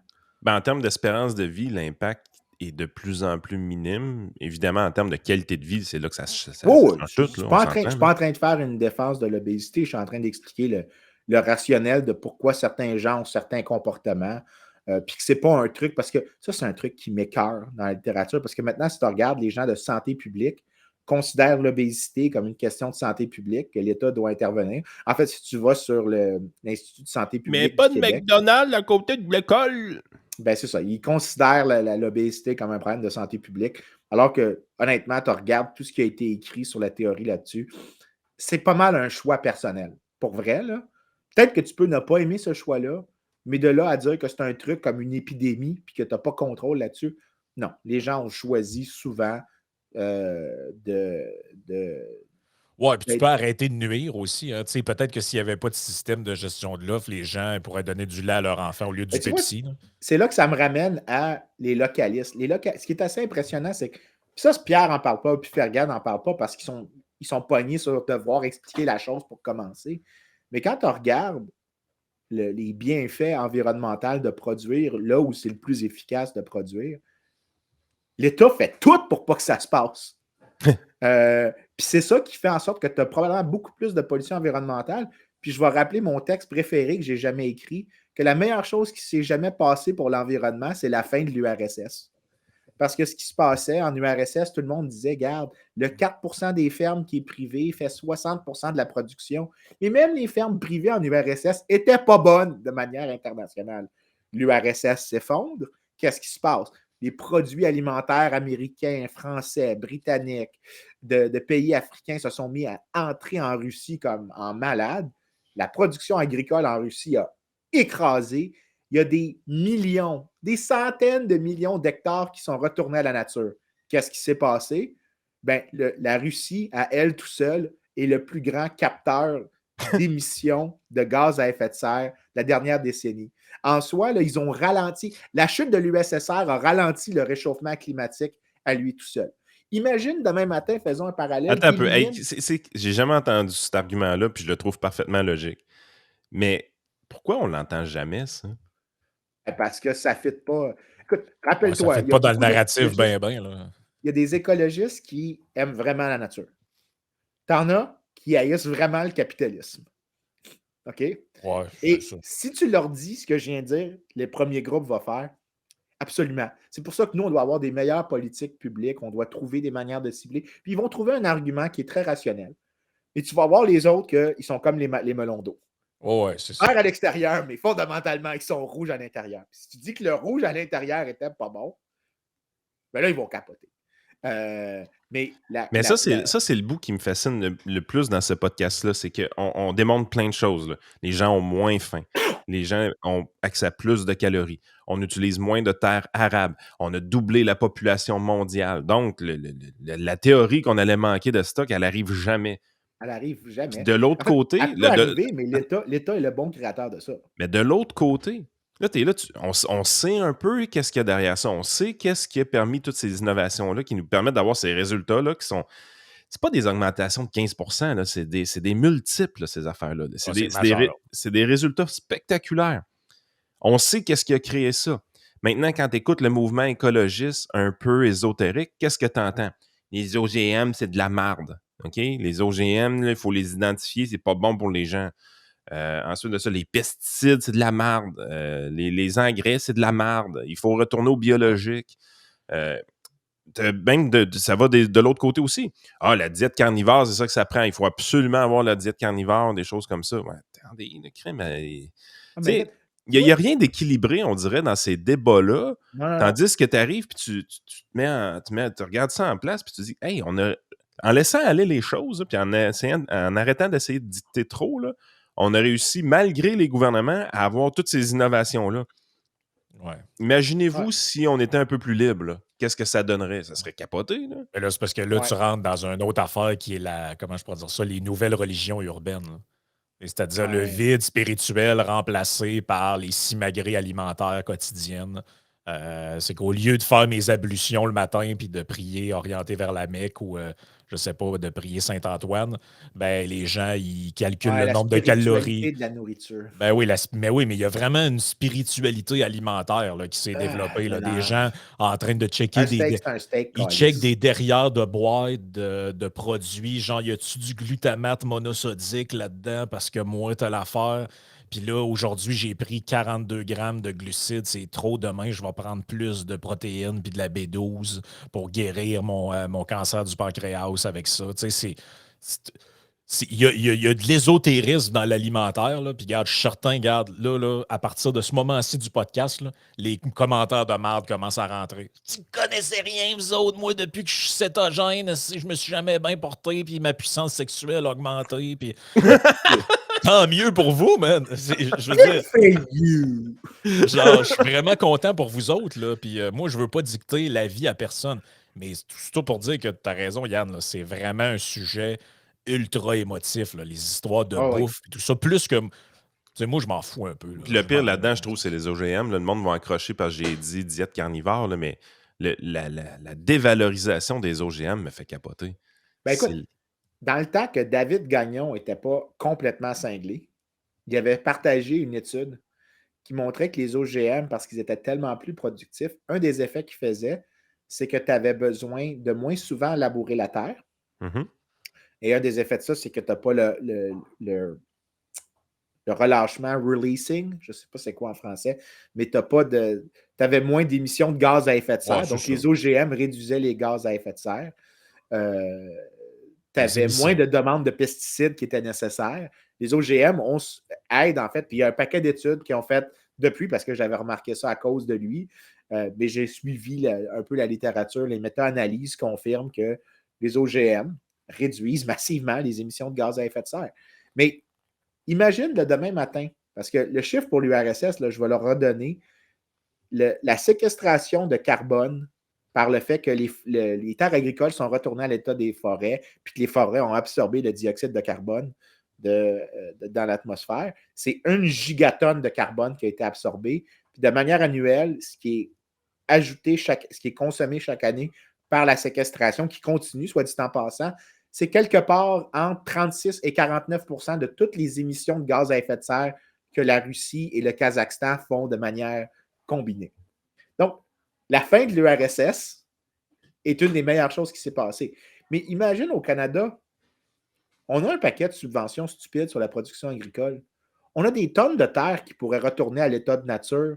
Ben, en termes d'espérance de vie, l'impact est de plus en plus minime. Évidemment, en termes de qualité de vie, c'est là que ça change tout. Je ne suis pas en train de faire une défense de l'obésité. Je suis en train d'expliquer le rationnel de pourquoi certains gens ont certains comportements. Puis que ce n'est pas un truc, parce que ça, c'est un truc qui m'écoeure dans la littérature, parce que maintenant, si tu regardes, les gens de santé publique considèrent l'obésité comme une question de santé publique, que l'État doit intervenir. En fait, si tu vas sur l'Institut de santé publique. Mais pas de McDonald's à côté de l'école. Ben, c'est ça. Ils considèrent l'obésité comme un problème de santé publique, alors que, honnêtement, tu regardes tout ce qui a été écrit sur la théorie là-dessus. C'est pas mal un choix personnel. Pour vrai, là. Peut-être que tu peux ne pas aimer ce choix-là, mais de là à dire que c'est un truc comme une épidémie puis que tu n'as pas contrôle là-dessus, non. Les gens ont choisi souvent Ouais, puis tu peux arrêter de nuire aussi. Hein. Peut-être que s'il n'y avait pas de système de gestion de l'offre, les gens pourraient donner du lait à leur enfant au lieu du Pepsi. C'est là que ça me ramène à les localistes. Ce qui est assez impressionnant, c'est que ça, Pierre n'en parle pas, puis Fergan n'en parle pas parce qu'ils sont pognés sur devoir expliquer la chose pour commencer. Mais quand tu regardes les bienfaits environnementaux de produire là où c'est le plus efficace de produire, l'État fait tout pour pas que ça se passe. Puis c'est ça qui fait en sorte que tu as probablement beaucoup plus de pollution environnementale. Puis je vais rappeler mon texte préféré que j'ai jamais écrit, que la meilleure chose qui s'est jamais passée pour l'environnement, c'est la fin de l'URSS. Parce que ce qui se passait en URSS, tout le monde disait, regarde, le 4% des fermes qui est privé fait 60% de la production. Et même les fermes privées en URSS n'étaient pas bonnes de manière internationale. L'URSS s'effondre. Qu'est-ce qui se passe? Les produits alimentaires américains, français, britanniques, de pays africains se sont mis à entrer en Russie comme en malade. La production agricole en Russie a écrasé. Il y a des millions, des centaines de millions d'hectares qui sont retournés à la nature. Qu'est-ce qui s'est passé? Ben, la Russie, à elle tout seule, est le plus grand capteur d'émissions de gaz à effet de serre de la dernière décennie. En soi, là, ils ont ralenti. La chute de l'USSR a ralenti le réchauffement climatique à lui tout seul. Imagine demain matin, faisons un parallèle. Attends un peu. Hey, élimine- j'ai jamais entendu cet argument-là, puis je le trouve parfaitement logique. Mais pourquoi on l'entend jamais, ça? Parce que ça ne fit pas. Écoute, Ouais, ça rappelle-toi, fait il y a pas dans le beaucoup narratif, d'écologistes. là. Il y a des écologistes qui aiment vraiment la nature. T'en as qui haïssent vraiment le capitalisme. OK? Ouais, c'est Et ça. si tu leur dis ce que je viens de dire, les premiers groupes vont faire, absolument. C'est pour ça que nous, on doit avoir des meilleures politiques publiques, on doit trouver des manières de cibler. Puis ils vont trouver un argument qui est très rationnel. Et tu vas voir les autres qu'ils sont comme les melons d'eau. Ouais, c'est ça. Vert à l'extérieur, mais fondamentalement, ils sont rouges à l'intérieur. Puis si tu dis que le rouge à l'intérieur était pas bon, ben là, ils vont capoter. Mais ça, c'est le bout qui me fascine le plus dans ce podcast-là, c'est qu'on démontre plein de choses. Là. Les gens ont moins faim. Les gens ont accès à plus de calories. On utilise moins de terres arables. On a doublé la population mondiale. Donc, la théorie qu'on allait manquer de stock, elle n'arrive jamais. Elle n'arrive jamais. Puis de l'autre côté... Elle peut arriver, mais l'État est le bon créateur de ça. Mais de l'autre côté, là, t'es là, on sait un peu qu'est-ce qu'il y a derrière ça. On sait qu'est-ce qui a permis toutes ces innovations-là qui nous permettent d'avoir ces résultats-là qui sont... C'est pas des augmentations de 15%, là, c'est des multiples, là, ces affaires-là. C'est des résultats spectaculaires. On sait qu'est-ce qui a créé ça. Maintenant, quand tu écoutes le mouvement écologiste un peu ésotérique, qu'est-ce que tu entends? Les OGM, c'est de la marde. OK? Les OGM, il faut les identifier, c'est pas bon pour les gens. Ensuite de ça, les pesticides, c'est de la marde. Les engrais, c'est de la marde. Il faut retourner au biologique. Même ça va de l'autre côté aussi. Ah, la diète carnivore, c'est ça que ça prend. Il faut absolument avoir la diète carnivore, des choses comme ça. Ouais, attendez, le crème, il n'y a rien d'équilibré, on dirait, dans ces débats-là. Tandis que tu arrives puis tu regardes ça en place puis tu dis, hey, en laissant aller les choses, puis en arrêtant d'essayer de dicter trop, là, on a réussi, malgré les gouvernements, à avoir toutes ces innovations-là. Ouais. Imaginez-vous si on était un peu plus libre. Là. Qu'est-ce que ça donnerait? Ça serait capoté. Là. Mais là, c'est parce que là, tu rentres dans une autre affaire qui est comment je pourrais dire ça, les nouvelles religions urbaines. C'est-à-dire le vide spirituel remplacé par les simagrées alimentaires quotidiennes. C'est qu'au lieu de faire mes ablutions le matin puis de prier orienté vers la Mecque ou, je sais pas, de prier Saint-Antoine, ben les gens, ils calculent le nombre de calories. De la nourriture. Ben oui, mais il y a vraiment une spiritualité alimentaire là, qui s'est développée. Là, des gens en train de checker ils checkent des derrières de boîtes de produits. Genre, y a-tu du glutamate monosodique là-dedans parce que moi, t'as l'affaire. Puis là, aujourd'hui, j'ai pris 42 grammes de glucides. C'est trop. Demain, je vais prendre plus de protéines puis de la B12 pour guérir mon cancer du pancréas avec ça. Tu sais, il y a de l'ésotérisme dans l'alimentaire. Puis, regarde, je suis certain, regarde, là, à partir de ce moment-ci du podcast, là, les commentaires de merde commencent à rentrer. Tu ne connaissez rien, vous autres. Moi, depuis que je suis cétogène, je me suis jamais bien porté, puis ma puissance sexuelle a augmenté. Puis... Tant mieux pour vous, man. Je veux dire. Genre, je suis vraiment content pour vous autres, là. Puis moi, je veux pas dicter la vie à personne. Mais c'est tout pour dire que tu as raison, Yann. Là, c'est vraiment un sujet ultra émotif, là, les histoires de bouffe et tout ça. Plus que. Tu sais, moi, je m'en fous un peu. Là. Puis le pire là-dedans, je trouve, c'est les OGM. Là, le monde va accrocher parce que j'ai dit diète carnivore, là, mais la dévalorisation des OGM me fait capoter. Ben écoute, dans le temps que David Gagnon n'était pas complètement cinglé, il avait partagé une étude qui montrait que les OGM, parce qu'ils étaient tellement plus productifs, un des effets qu'ils faisaient, c'est que tu avais besoin de moins souvent labourer la terre. Mm-hmm. Et un des effets de ça, c'est que tu n'as pas le relâchement, releasing, je ne sais pas c'est quoi en français, mais tu avais moins d'émissions de gaz à effet de serre. Donc, les OGM réduisaient les gaz à effet de serre. Tu avais moins de demandes de pesticides qui étaient nécessaires. Les OGM aident, en fait, puis il y a un paquet d'études qui ont fait depuis, parce que j'avais remarqué ça à cause de lui, mais j'ai suivi un peu la littérature, les méta-analyses confirment que les OGM réduisent massivement les émissions de gaz à effet de serre. Mais imagine le demain matin, parce que le chiffre pour l'URSS, là, je vais le redonner, la séquestration de carbone par le fait que les terres agricoles sont retournées à l'état des forêts, puis que les forêts ont absorbé le dioxyde de carbone dans l'atmosphère. C'est 1 gigatonne de carbone qui a été absorbé. Puis de manière annuelle, ce qui est ajouté, ce qui est consommé chaque année par la séquestration qui continue, soit dit en passant, c'est quelque part entre 36 et 49 de toutes les émissions de gaz à effet de serre que la Russie et le Kazakhstan font de manière combinée. Donc, la fin de l'URSS est une des meilleures choses qui s'est passée. Mais imagine au Canada, on a un paquet de subventions stupides sur la production agricole. On a des tonnes de terre qui pourraient retourner à l'état de nature.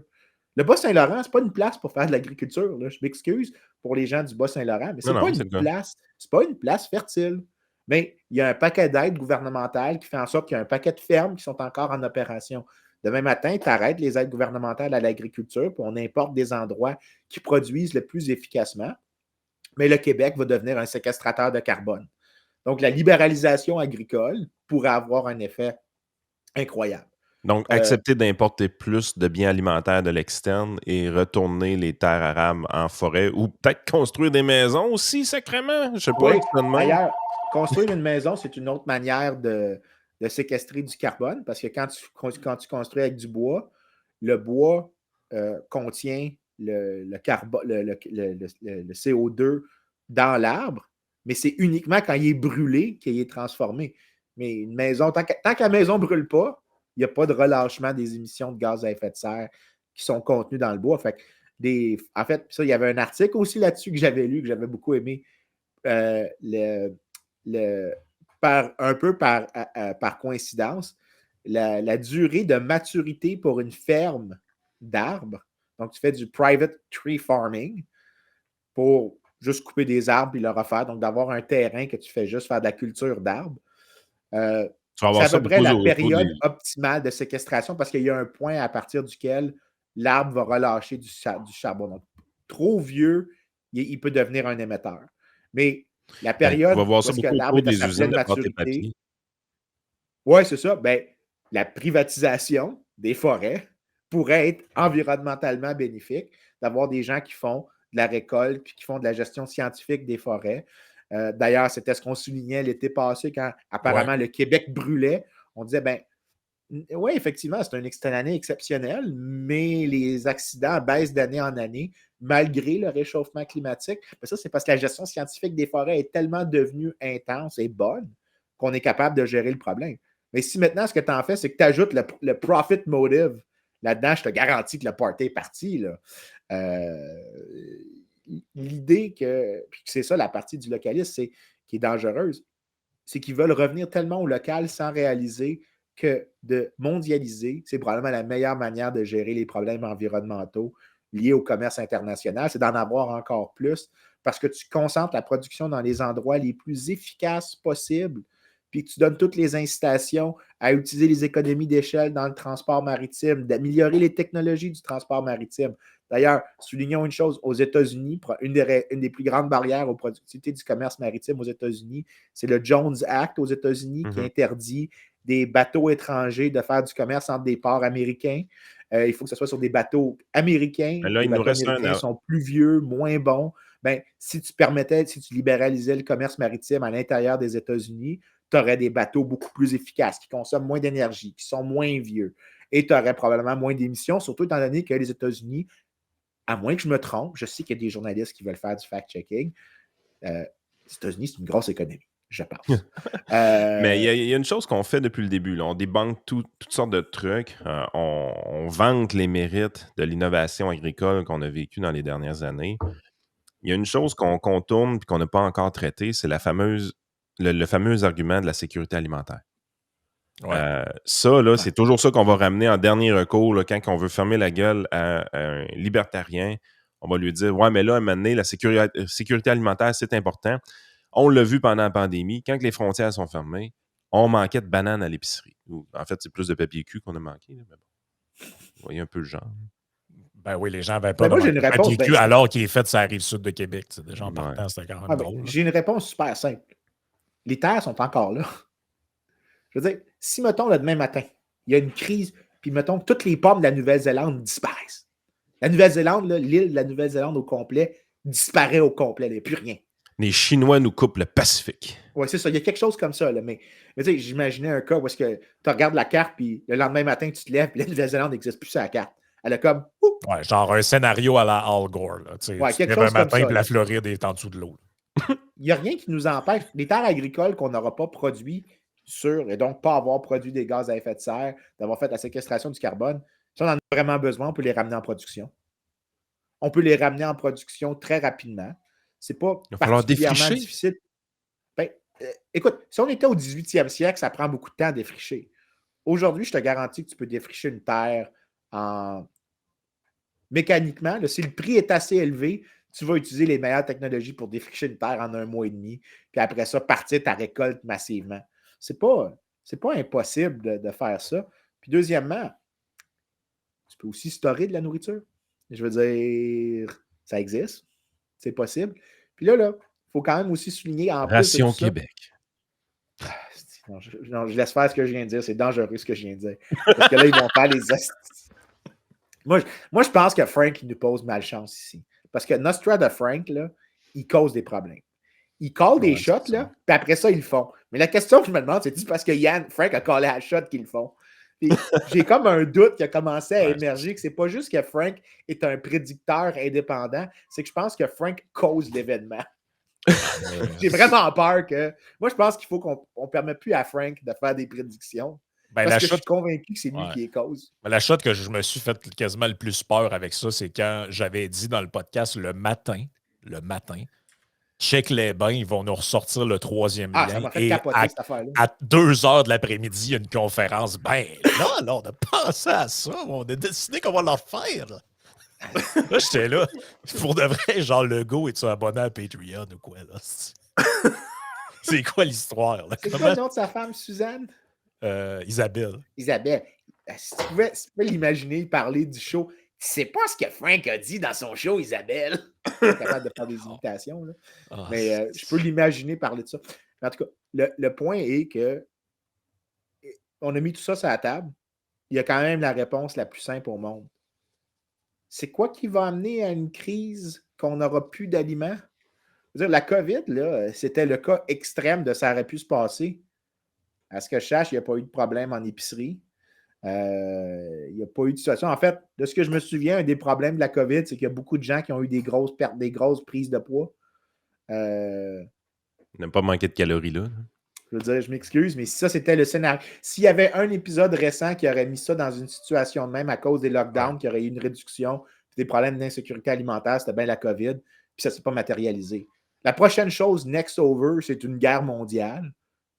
Le Bas-Saint-Laurent, ce n'est pas une place pour faire de l'agriculture. Je m'excuse pour les gens du Bas-Saint-Laurent, mais ce n'est pas une place fertile. Mais il y a un paquet d'aides gouvernementales qui fait en sorte qu'il y a un paquet de fermes qui sont encore en opération. Demain matin, tu arrêtes les aides gouvernementales à l'agriculture, puis on importe des endroits qui produisent le plus efficacement. Mais le Québec va devenir un séquestrateur de carbone. Donc, la libéralisation agricole pourrait avoir un effet incroyable. Donc, accepter d'importer plus de biens alimentaires de l'externe et retourner les terres arables en forêt ou peut-être construire des maisons aussi, sacrément. Je ne sais pas. D'ailleurs, construire une maison, c'est une autre manière de séquestrer du carbone parce que quand tu construis avec du bois, le bois contient le CO2 dans l'arbre, mais c'est uniquement quand il est brûlé qu'il est transformé. Mais une maison, tant que la maison ne brûle pas, il n'y a pas de relâchement des émissions de gaz à effet de serre qui sont contenues dans le bois. En fait, ça, il y avait un article aussi là-dessus que j'avais lu, que j'avais beaucoup aimé. Un peu par coïncidence, la durée de maturité pour une ferme d'arbres. Donc, tu fais du private tree farming pour juste couper des arbres et le refaire. Donc, d'avoir un terrain que tu fais juste faire de la culture d'arbres. C'est à peu près la période optimale de séquestration parce qu'il y a un point à partir duquel l'arbre va relâcher du charbon. Donc, trop vieux, il peut devenir un émetteur. Mais la période on va voir ça où l'arbre est à sa pleine maturité. Oui, c'est ça. La privatisation des forêts pourrait être environnementalement bénéfique, d'avoir des gens qui font de la récolte puis qui font de la gestion scientifique des forêts. D'ailleurs, c'était ce qu'on soulignait l'été passé quand apparemment le Québec brûlait. On disait, oui, effectivement, c'est une année exceptionnelle, mais les accidents baissent d'année en année malgré le réchauffement climatique. Mais ça, c'est parce que la gestion scientifique des forêts est tellement devenue intense et bonne qu'on est capable de gérer le problème. Mais si maintenant, ce que tu en fais, c'est que tu ajoutes le profit motive là-dedans, je te garantis que le party est parti. Là. L'idée puis c'est ça la partie du localisme qui est dangereuse, c'est qu'ils veulent revenir tellement au local sans réaliser que de mondialiser, c'est probablement la meilleure manière de gérer les problèmes environnementaux liés au commerce international, c'est d'en avoir encore plus parce que tu concentres la production dans les endroits les plus efficaces possibles, puis tu donnes toutes les incitations à utiliser les économies d'échelle dans le transport maritime, d'améliorer les technologies du transport maritime. D'ailleurs, soulignons une chose, aux États-Unis, une des plus grandes barrières aux productivités du commerce maritime aux États-Unis, c'est le Jones Act aux États-Unis qui interdit des bateaux étrangers de faire du commerce entre des ports américains. Il faut que ce soit sur des bateaux américains. Là, les bateaux américains sont plus vieux, moins bons. Si tu libéralisais le commerce maritime à l'intérieur des États-Unis, tu aurais des bateaux beaucoup plus efficaces, qui consomment moins d'énergie, qui sont moins vieux. Et tu aurais probablement moins d'émissions, surtout étant donné que les États-Unis, à moins que je me trompe, je sais qu'il y a des journalistes qui veulent faire du fact-checking. Les États-Unis, c'est une grosse économie, je pense. Mais il y a une chose qu'on fait depuis le début. Là. On débunk toutes sortes de trucs. On vante les mérites de l'innovation agricole qu'on a vécue dans les dernières années. Il y a une chose qu'on contourne et qu'on n'a pas encore traité, c'est le fameux argument de la sécurité alimentaire. Ouais. C'est toujours ça qu'on va ramener en dernier recours là, quand on veut fermer la gueule à un libertarien. On va lui dire « Ouais, mais là, à un moment donné, la sécurité alimentaire, c'est important. » On l'a vu pendant la pandémie. Quand les frontières sont fermées, on manquait de bananes à l'épicerie. En fait, c'est plus de papier cul qu'on a manqué. Mais bon. Vous voyez un peu le genre. Ben oui, les gens n'avaient pas de papier cul alors qu'il est fait sur la rive sud de Québec. Déjà en partant, c'était quand même drôle. J'ai une réponse super simple. Les terres sont encore là. Je veux dire, si, mettons, le demain matin, il y a une crise, puis, mettons, toutes les pommes de la Nouvelle-Zélande disparaissent. La Nouvelle-Zélande, l'île de la Nouvelle-Zélande au complet disparaît au complet. Il n'y a plus rien. Les Chinois nous coupent le Pacifique. Oui, c'est ça. Il y a quelque chose comme ça. Là, mais tu sais, j'imaginais un cas où est-ce que tu regardes la carte, puis le lendemain matin, tu te lèves, puis la Nouvelle-Zélande n'existe plus sur la carte. Elle a comme Ouais, genre un scénario à la Al Gore. Là, tu Ouais, te quelque lèves un chose comme matin ça. puis la Floride est en dessous de l'eau. Il n'y a rien qui nous empêche. Les terres agricoles qu'on n'aura pas produit et donc pas avoir produit des gaz à effet de serre, d'avoir fait la séquestration du carbone, si on en a vraiment besoin, on peut les ramener en production. On peut les ramener en production très rapidement. C'est pas Il va falloir particulièrement défricher. difficile. Ben, écoute, si on était au 18e siècle, ça prend beaucoup de temps à défricher. Aujourd'hui, je te garantis que tu peux défricher une terre mécaniquement. Là, si le prix est assez élevé, tu vas utiliser les meilleures technologies pour défricher une terre en 1 mois et demi, puis après ça, partir ta récolte massivement. C'est pas impossible de faire ça. Puis deuxièmement, tu peux aussi stocker de la nourriture. Je veux dire, ça existe. C'est possible. Puis là, il faut quand même aussi souligner, en plus de tout Ration ça, Québec. non, je laisse faire ce que je viens de dire. C'est dangereux ce que je viens de dire. Parce que là, ils vont faire les Moi, je pense que Frank, il nous pose malchance ici. Parce que Nostra de Frank, là, il cause des problèmes. Il colle des shots, là, puis après ça, ils le font. Mais la question que je me demande, c'est-tu parce que Frank a collé à shot qu'ils le font? J'ai comme un doute qui a commencé à émerger, que c'est pas juste que Frank est un prédicteur indépendant, c'est que je pense que Frank cause l'événement. J'ai vraiment peur que... Moi, je pense qu'il faut qu'on ne permette plus à Frank de faire des prédictions. Ben, parce que je suis convaincu que c'est lui qui est cause. Ben, la shot que je me suis fait quasiment le plus peur avec ça, c'est quand j'avais dit dans le podcast le matin, check les bains, ils vont nous ressortir le 3e lien. Ça m'a fait et capoter cette affaire-là. À 2h de l'après-midi, il y a une conférence. Ben là, on a pensé à ça. On a décidé qu'on va leur faire. Là, j'étais là. Pour de vrai, genre, le go, es-tu abonné à Patreon ou quoi? Là? C'est quoi l'histoire? C'est quoi le nom de sa femme, Suzanne? Isabelle. Isabelle. Si tu pouvais l'imaginer parler du show, c'est pas ce que Frank a dit dans son show, Isabelle. Je suis capable de faire des imitations. Là. Mais je peux l'imaginer parler de ça. Mais en tout cas, le point est que on a mis tout ça sur la table. Il y a quand même la réponse la plus simple au monde. C'est quoi qui va amener à une crise qu'on n'aura plus d'aliments? La COVID, là, c'était le cas extrême de ça aurait pu se passer. À ce que je sache, il n'y a pas eu de problème en épicerie. Il n'y a pas eu de situation. En fait, de ce que je me souviens, un des problèmes de la COVID, c'est qu'il y a beaucoup de gens qui ont eu des grosses pertes, des grosses prises de poids. N'a pas manqué de calories là. Je veux dire, je m'excuse, mais si ça, c'était le scénario. S'il y avait un épisode récent qui aurait mis ça dans une situation de même à cause des lockdowns, qui aurait eu une réduction, des problèmes d'insécurité alimentaire, c'était bien la COVID, puis ça ne s'est pas matérialisé. La prochaine chose, next over, c'est une guerre mondiale.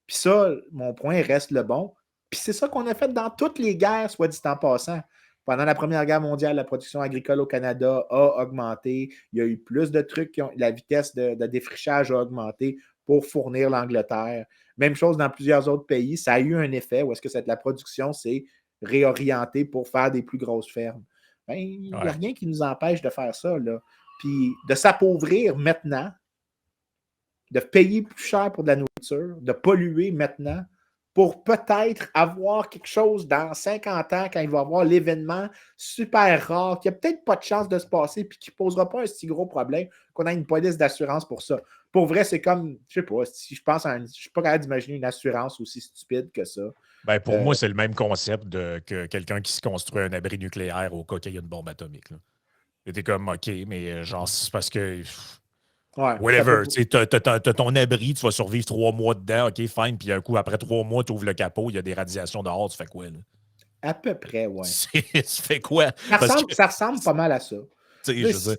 Puis ça, mon point reste le bon. Puis c'est ça qu'on a fait dans toutes les guerres, soit dit en passant. Pendant la Première Guerre mondiale, la production agricole au Canada a augmenté. Il y a eu plus de trucs la vitesse de défrichage a augmenté pour fournir l'Angleterre. Même chose dans plusieurs autres pays. Ça a eu un effet où est-ce que la production s'est réorientée pour faire des plus grosses fermes. Ben, il n'y a rien qui nous empêche de faire ça. Là. Puis de s'appauvrir maintenant, de payer plus cher pour de la nourriture, de polluer maintenant, pour peut-être avoir quelque chose dans 50 ans quand il va y avoir l'événement super rare, qui n'a peut-être pas de chance de se passer puis qui ne posera pas un si gros problème qu'on a une police d'assurance pour ça. Pour vrai, c'est comme, je sais pas, si je pense je ne suis pas capable d'imaginer une assurance aussi stupide que ça. Ben pour moi, c'est le même concept que quelqu'un qui se construit un abri nucléaire au cas qu'il y a une bombe atomique. C'était comme, OK, mais genre, c'est parce que... Ouais, whatever. Tu as ton abri, tu vas survivre 3 mois dedans, OK, fine. Puis un coup, après 3 mois, tu ouvres le capot, il y a des radiations dehors, tu fais quoi, là? À peu près, ouais. Tu fais quoi? Ça ressemble pas mal à ça. Je veux dire,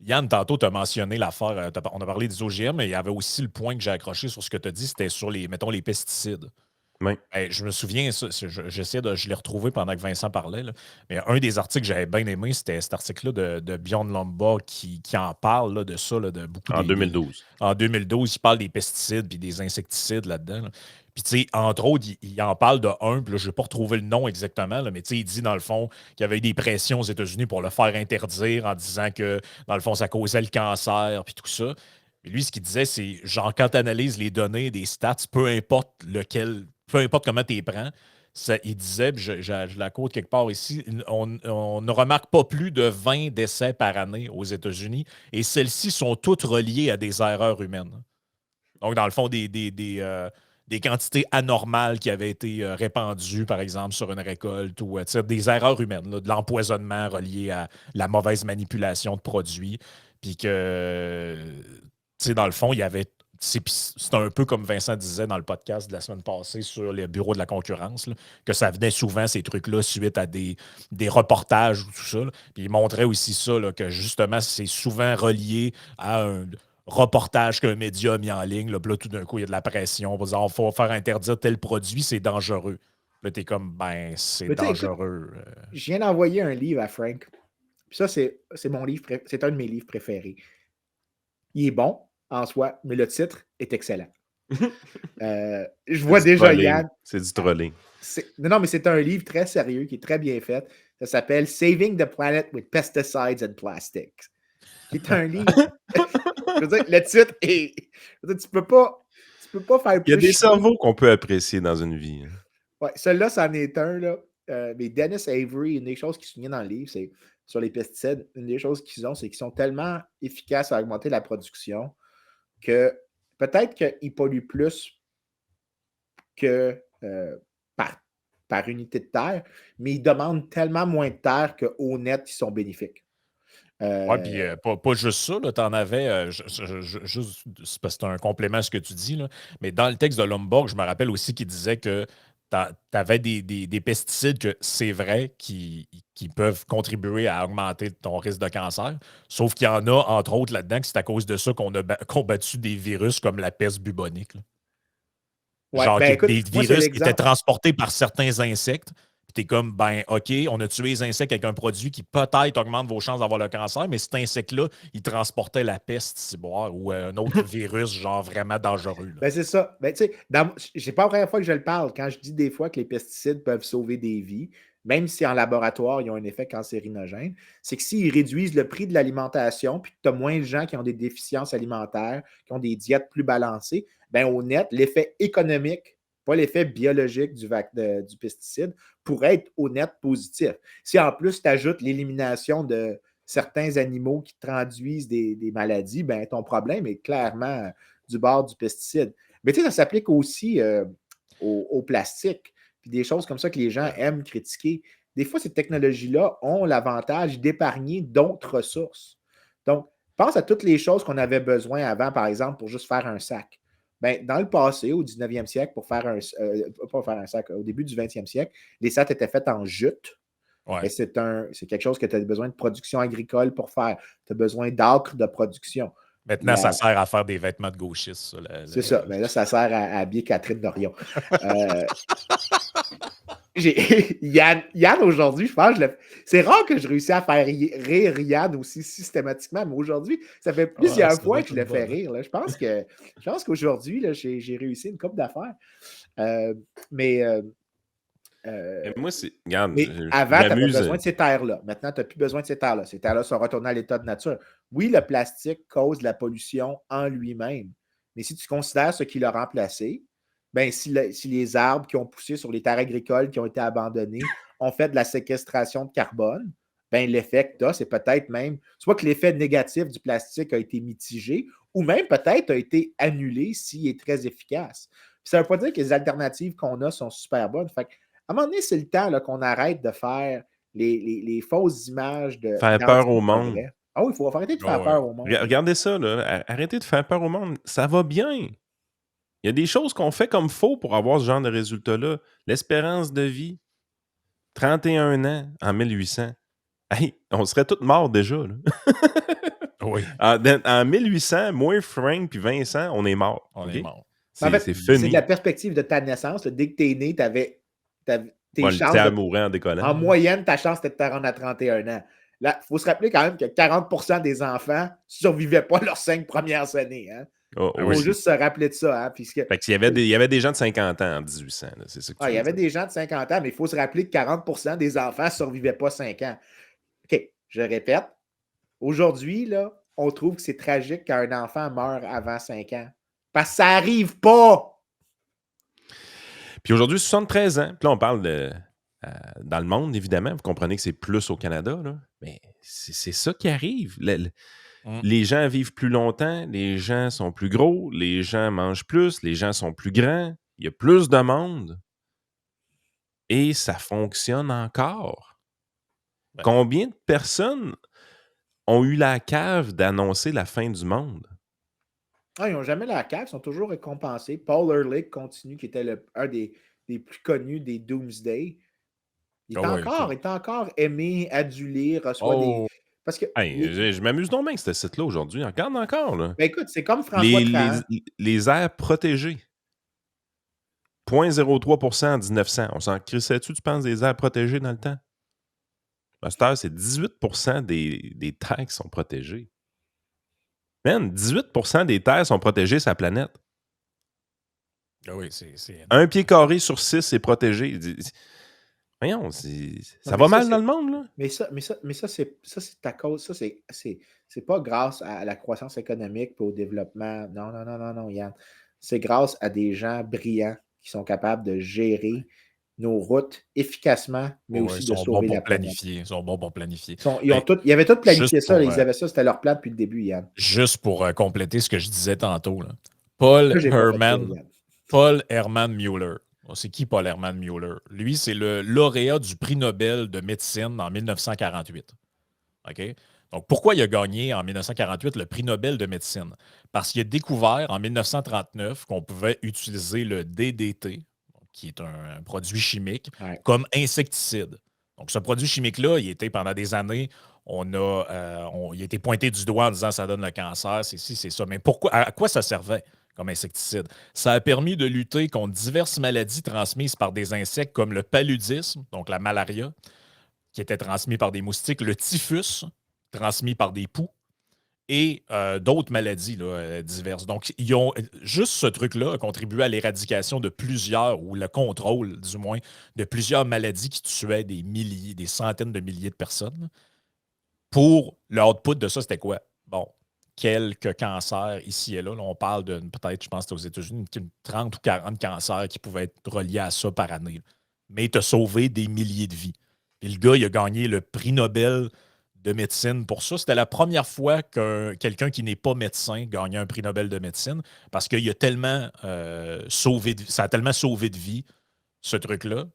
Yann, tantôt, tu as mentionné l'affaire, on a parlé des OGM, mais il y avait aussi le point que j'ai accroché sur ce que tu as dit, c'était sur mettons, les pesticides. Oui. Je me souviens, je l'ai retrouvé pendant que Vincent parlait, là, mais un des articles que j'avais bien aimé, c'était cet article-là de Bjorn Lomborg qui en parle là, de ça, là, de beaucoup En 2012. En 2012, il parle des pesticides et des insecticides là-dedans. Là. Puis, tu sais, entre autres, il en parle de un, puis là, je n'ai pas retrouvé le nom exactement, là, mais tu sais, il dit, dans le fond, qu'il y avait eu des pressions aux États-Unis pour le faire interdire en disant que, dans le fond, ça causait le cancer, puis tout ça. Mais lui, ce qu'il disait, c'est, genre, quand tu analyses les données des stats, peu importe comment tu les prends, il disait, je la quote quelque part ici, on ne remarque pas plus de 20 décès par année aux États-Unis, et celles-ci sont toutes reliées à des erreurs humaines. Donc, dans le fond, des des quantités anormales qui avaient été répandues, par exemple, sur une récolte ou des erreurs humaines, là, de l'empoisonnement relié à la mauvaise manipulation de produits. Puis que, dans le fond, il y avait. C'est un peu comme Vincent disait dans le podcast de la semaine passée sur les bureaux de la concurrence, là, que ça venait souvent, ces trucs-là, suite à des reportages ou tout ça. Là. Puis il montrait aussi ça, là, que justement, c'est souvent relié à un reportage qu'un média a mis en ligne. Là, puis là, tout d'un coup, il y a de la pression. Il faut faire interdire tel produit, c'est dangereux. Là, t'es comme, c'est dangereux. Je viens d'envoyer un livre à Frank. Puis ça, c'est mon livre, c'est un de mes livres préférés. Il est bon en soi, mais le titre est excellent. Je vois déjà Yann. C'est du trolling. Non, mais c'est un livre très sérieux qui est très bien fait. Ça s'appelle Saving the Planet with Pesticides and Plastics. Qui est un livre. Je veux dire, le titre est. Tu peux pas faire plus. Il y a des cerveaux qu'on peut apprécier dans une vie. Hein. Ouais, celui-là, c'en est un. Là. Mais Dennis Avery, une des choses qui se souligne dans le livre, c'est sur les pesticides, une des choses qu'ils ont, c'est qu'ils sont tellement efficaces à augmenter la production que peut-être qu'ils polluent plus que par unité de terre, mais ils demandent tellement moins de terre qu'au net, ils sont bénéfiques. Oui, puis pas juste ça, tu en avais, juste c'est parce que c'est un complément à ce que tu dis, là, mais dans le texte de Lomborg, je me rappelle aussi qu'il disait que tu avais des pesticides que c'est vrai qui peuvent contribuer à augmenter ton risque de cancer, sauf qu'il y en a, entre autres, là-dedans, que c'est à cause de ça qu'on a combattu des virus comme la peste bubonique. Là. Ouais, genre, écoute, des virus qui étaient transportés par certains insectes. Puis t'es comme, OK, on a tué les insectes avec un produit qui peut-être augmente vos chances d'avoir le cancer, mais cet insecte-là, il transportait la peste, ou un autre virus, genre vraiment dangereux. Ben c'est ça. Ben, tu sais, c'est pas la première fois que je le parle. Quand je dis des fois que les pesticides peuvent sauver des vies, même si en laboratoire, ils ont un effet cancérinogène, c'est que s'ils réduisent le prix de l'alimentation, puis que tu as moins de gens qui ont des déficiences alimentaires, qui ont des diètes plus balancées, ben au net, l'effet économique, pas l'effet biologique du pesticide, pourrait être au net positif. Si en plus tu ajoutes l'élimination de certains animaux qui traduisent des maladies, ben ton problème est clairement du bord du pesticide. Mais tu sais, ça s'applique aussi au plastique, puis des choses comme ça que les gens aiment critiquer. Des fois, ces technologies-là ont l'avantage d'épargner d'autres ressources. Donc, pense à toutes les choses qu'on avait besoin avant, par exemple, pour juste faire un sac. Ben, dans le passé, au 19e siècle, pour faire pas faire un sac, au début du 20e siècle, les sacs étaient faits en jute. Ouais. C'est quelque chose que tu as besoin de production agricole pour faire. Tu as besoin d'acre de production. Maintenant, ça sert à faire des vêtements de gauchistes. C'est ça. Mais là, ça sert à habiller Catherine Dorion. Yann, aujourd'hui, je pense, c'est rare que je réussisse à faire rire Yann aussi systématiquement, mais aujourd'hui, ça fait plusieurs fois que je le fais rire. Là. Je pense qu'aujourd'hui, j'ai réussi une couple d'affaires. Mais moi, regarde, avant, tu avais besoin de ces terres-là. Maintenant, tu n'as plus besoin de ces terres-là. Ces terres-là sont retournées à l'état de nature. Oui, le plastique cause de la pollution en lui-même. Mais si tu considères ce qui l'a remplacé, ben, si les arbres qui ont poussé sur les terres agricoles qui ont été abandonnées ont fait de la séquestration de carbone, ben, l'effet que tu as, c'est peut-être même, soit que l'effet négatif du plastique a été mitigé, ou même peut-être a été annulé s'il est très efficace. Puis ça ne veut pas dire que les alternatives qu'on a sont super bonnes. Fait à un moment donné, c'est le temps là, qu'on arrête de faire les fausses images de. Faire peur au monde. Ah oui, il faut arrêter de faire peur au monde. Regardez ça, là. Arrêtez de faire peur au monde. Ça va bien. Il y a des choses qu'on fait comme faux pour avoir ce genre de résultats-là. L'espérance de vie, 31 ans en 1800. Hey, on serait tous morts déjà. Là. Oui. En 1800, moi, Frank puis Vincent, on est morts. On est morts. C'est fini. C'est de la perspective de ta naissance. Là. Dès que tu es né, tu avais tes chances à mourir en décollant. En moyenne, ta chance était de te rendre à 31 ans. Là, il faut se rappeler quand même que 40% des enfants ne survivaient pas leurs 5 premières années. Hein? Il faut juste se rappeler de ça. Hein, puisque, fait qu'il y avait des gens de 50 ans en 1800. Là, c'est ça que il y avait des gens de 50 ans, mais il faut se rappeler que 40% des enfants ne survivaient pas 5 ans. OK, je répète. Aujourd'hui, là, on trouve que c'est tragique qu'un enfant meure avant 5 ans. Parce que ça n'arrive pas! Puis aujourd'hui, 73 ans. Puis là, on parle dans le monde, évidemment. Vous comprenez que c'est plus au Canada. Là. Mais c'est ça qui arrive. Les gens vivent plus longtemps, les gens sont plus gros, les gens mangent plus, les gens sont plus grands, il y a plus de monde et ça fonctionne encore. Ben, Combien de personnes ont eu la cave d'annoncer la fin du monde? Ah, ils n'ont jamais la cave, ils sont toujours récompensés. Paul Ehrlich continue, qui était un des plus connus des Doomsday. Il ah ouais, il est encore aimé, adulé, reçoit des. Oh, Parce que. Hey, je m'amuse donc bien avec ce site-là aujourd'hui. Regarde encore, là. Ben écoute, c'est comme François Les, Trahan. les aires protégées. 0,03% en 1900. On s'en crissait-tu, tu penses, des aires protégées dans le temps? À cette heure, c'est 18% des terres qui sont protégées. Man, 18% des terres sont protégées sur la planète. ah oui, c'est Un pied carré sur 6 est protégé. Voyons, Non, ça mais va ça, mal dans le monde, là? Mais ça, c'est à cause. Ça, c'est pas grâce à la croissance économique et au développement. Non, non, non, non, non, Yann. C'est grâce à des gens brillants qui sont capables de gérer nos routes efficacement, mais ouais, aussi ils de sont bons sauver pour la planète. planifier. Ils sont bons pour planifier. Ils avaient tout planifié Juste ça. pour, Ils avaient ça, c'était leur plan depuis le début, Yann. juste pour compléter ce que je disais tantôt, là. Ça, j'ai pas fait ça, Yann. Paul Hermann Müller. Bon, c'est qui Paul Hermann Müller? Lui, c'est le lauréat du prix Nobel de médecine en 1948. OK? Donc, pourquoi il a gagné en 1948 le prix Nobel de médecine? Parce qu'il a découvert en 1939 qu'on pouvait utiliser le DDT, qui est un produit chimique, Ouais. comme insecticide. Donc, ce produit chimique-là, il était pendant des années, il a été pointé du doigt en disant ça donne le cancer, c'est ci, c'est ça. Mais pourquoi, à quoi ça servait comme insecticide? Ça a permis de lutter contre diverses maladies transmises par des insectes comme le paludisme, donc la malaria, qui était transmis par des moustiques, le typhus, transmis par des poux, et d'autres maladies là, diverses. Donc, juste ce truc-là a contribué à l'éradication de plusieurs, ou le contrôle, du moins, de plusieurs maladies qui tuaient des milliers, des centaines de milliers de personnes. Pour le output de ça, c'était quoi? Bon, quelques cancers ici et là. Là, on parle de peut-être, je pense que c'était aux États-Unis, 30 ou 40 cancers qui pouvaient être reliés à ça par année. Mais il t'a sauvé des milliers de vies. Et le gars, il a gagné le prix Nobel de médecine pour ça. C'était la première fois que quelqu'un qui n'est pas médecin gagnait un prix Nobel de médecine parce qu'il a tellement ça a tellement sauvé de vie, ce truc-là,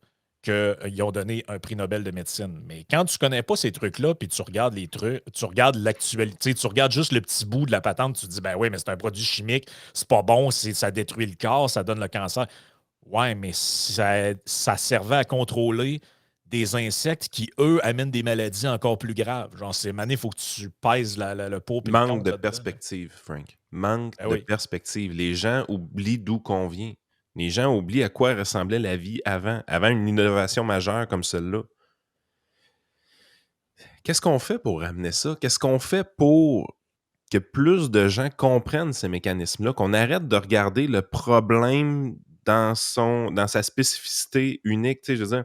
qu'ils ont donné un prix Nobel de médecine. Mais quand tu connais pas ces trucs-là, puis tu regardes les trucs, tu regardes l'actualité, tu regardes juste le petit bout de la patente, tu te dis, ben oui, mais c'est un produit chimique, c'est pas bon, ça détruit le corps, ça donne le cancer. Ouais, mais ça servait à contrôler des insectes qui, eux, amènent des maladies encore plus graves. Genre, c'est mané, il faut que tu pèses le pot et le Manque compte de là-dedans. perspective, Frank. Manque Ben de oui. perspective. Les gens oublient d'où qu'on vient. Les gens oublient à quoi ressemblait la vie avant une innovation majeure comme celle-là. Qu'est-ce qu'on fait pour ramener ça? Qu'est-ce qu'on fait pour que plus de gens comprennent ces mécanismes-là, qu'on arrête de regarder le problème dans sa spécificité unique? Tu sais, je veux dire,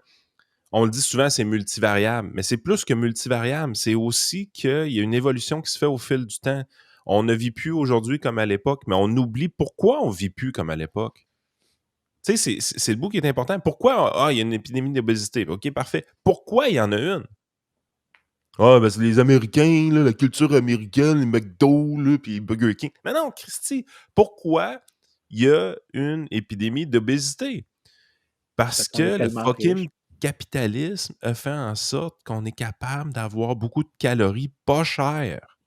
on le dit souvent, c'est multivariable, mais c'est plus que multivariable. C'est aussi qu'il y a une évolution qui se fait au fil du temps. On ne vit plus aujourd'hui comme à l'époque, mais on oublie pourquoi on ne vit plus comme à l'époque. Tu sais, c'est le bout qui est important. Pourquoi il y a une épidémie d'obésité? OK, parfait. Pourquoi il y en a une? Ah, ben c'est les Américains, là, la culture américaine, les McDo, là, puis Burger King. Mais non, Christy, pourquoi il y a une épidémie d'obésité? Parce qu'on est que le tellement fucking riche. capitalisme a fait en sorte qu'on est capable d'avoir beaucoup de calories pas chères.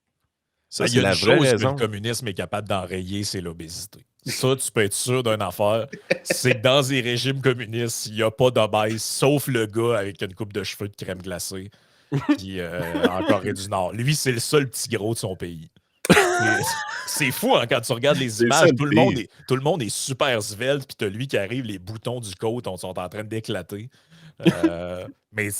Ça, Ben, il y c'est a la une vraie chose que le raison. communisme est capable d'enrayer, c'est l'obésité. Ça, tu peux être sûr d'une affaire, c'est que dans les régimes communistes, il n'y a pas d'obèse, sauf le gars avec une coupe de cheveux de crème glacée qui en Corée du Nord. Lui, c'est le seul petit gros de son pays. C'est fou hein, quand tu regardes les C'est ça images, le tout pire. le monde est super svelte, puis t'as lui qui arrive, les boutons du côte sont en train d'éclater. Mais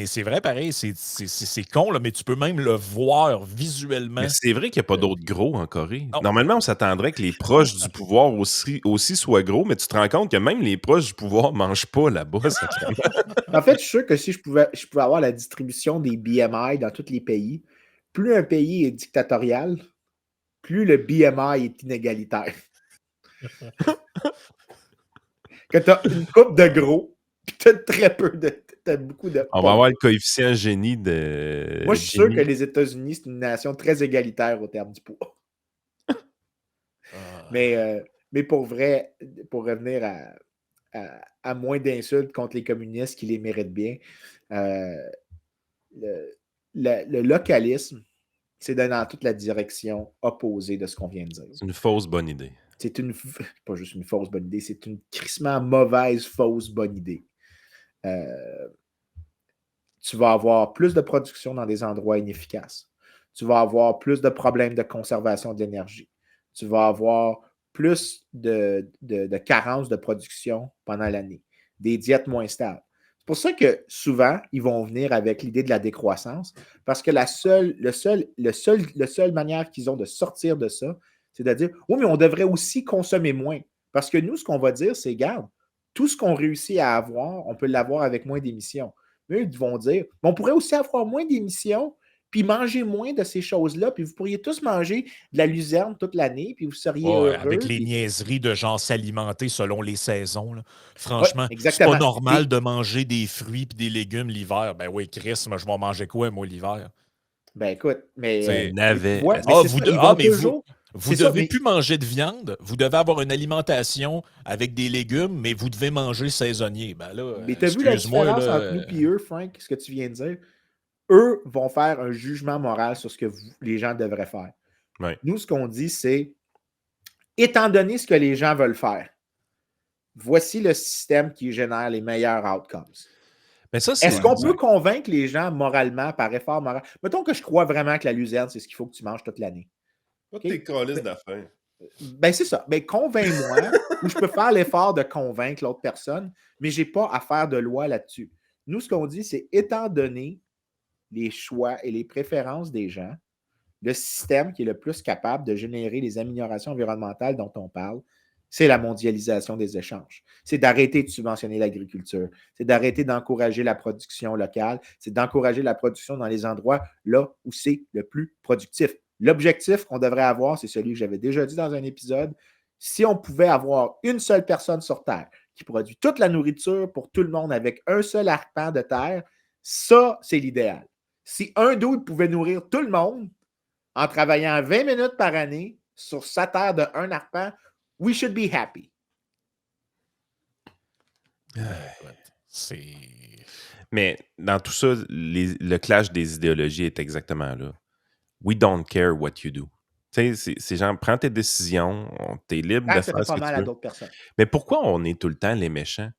c'est vrai pareil, c'est con, là, mais tu peux même le voir visuellement. Mais c'est vrai qu'il n'y a pas d'autres gros en Corée. Non. Normalement, on s'attendrait que les proches du pouvoir aussi soient gros, mais tu te rends compte que même les proches du pouvoir ne mangent pas là-bas, sacrément. En fait, je suis sûr que si je pouvais avoir la distribution des BMI dans tous les pays, plus un pays est dictatorial, plus le BMI est inégalitaire. Que tu as une coupe de gros, puis tu as beaucoup de On va pas avoir gros. le coefficient génie de. Moi, je suis sûr que les États-Unis, c'est une nation très égalitaire au terme du poids. Mais pour vrai, pour revenir à moins d'insultes contre les communistes qui les méritent bien. Le localisme, c'est d'aller dans toute la direction opposée de ce qu'on vient de dire. C'est une fausse bonne idée. C'est pas juste une fausse bonne idée, c'est une crissement mauvaise fausse bonne idée. Tu vas avoir plus de production dans des endroits inefficaces. Tu vas avoir plus de problèmes de conservation de l'énergie. Tu vas avoir plus de carences de production pendant l'année. Des diètes moins stables. C'est pour ça que souvent, ils vont venir avec l'idée de la décroissance, parce que la seule manière qu'ils ont de sortir de ça, c'est de dire, oui, mais on devrait aussi consommer moins. Parce que nous, ce qu'on va dire, c'est, regarde, tout ce qu'on réussit à avoir, on peut l'avoir avec moins d'émissions. Eux, ils vont dire, on pourrait aussi avoir moins d'émissions, puis manger moins de ces choses-là, puis vous pourriez tous manger de la luzerne toute l'année, puis vous seriez heureux. Avec les puis... niaiseries de genre s'alimenter selon les saisons. Là. Ouais, Franchement, c'est exactement. pas normal de manger des fruits et des légumes l'hiver. Ben oui, Chris, moi, je vais manger quoi, moi, l'hiver? Ben écoute, mais... navet. Vous devez plus manger de viande, vous devez avoir une alimentation avec des légumes, mais vous devez manger saisonnier. Ben là, mais tu as vu la différence entre nous et eux, Frank, ce que tu viens de dire? Eux vont faire un jugement moral sur ce que les gens devraient faire. Ouais. Nous, ce qu'on dit, c'est, étant donné ce que les gens veulent faire, voici le système qui génère les meilleurs outcomes. Mais ça, est-ce qu'on peut convaincre les gens moralement, par effort moral? Mettons que je crois vraiment que la luzerne, c'est ce qu'il faut que tu manges toute l'année. Pas tes calices d'affaires. Ben, c'est ça. Ben, convainc-moi, ou je peux faire l'effort de convaincre l'autre personne, mais je n'ai pas à faire de loi là-dessus. Nous, ce qu'on dit, c'est, étant donné les choix et les préférences des gens, le système qui est le plus capable de générer les améliorations environnementales dont on parle, c'est la mondialisation des échanges. C'est d'arrêter de subventionner l'agriculture. C'est d'arrêter d'encourager la production locale. C'est d'encourager la production dans les endroits là où c'est le plus productif. L'objectif qu'on devrait avoir, c'est celui que j'avais déjà dit dans un épisode. Si on pouvait avoir une seule personne sur Terre qui produit toute la nourriture pour tout le monde avec un seul arpent de terre, ça, c'est l'idéal. Si un dude pouvait nourrir tout le monde en travaillant 20 minutes par année sur sa terre de un arpent, we should be happy. Mais dans tout ça, le clash des idéologies est exactement là. We don't care what you do. Tu sais, c'est genre, prends tes décisions, t'es libre de faire ce que tu veux. Ça fait pas mal à d'autres personnes. Mais pourquoi on est tout le temps les méchants?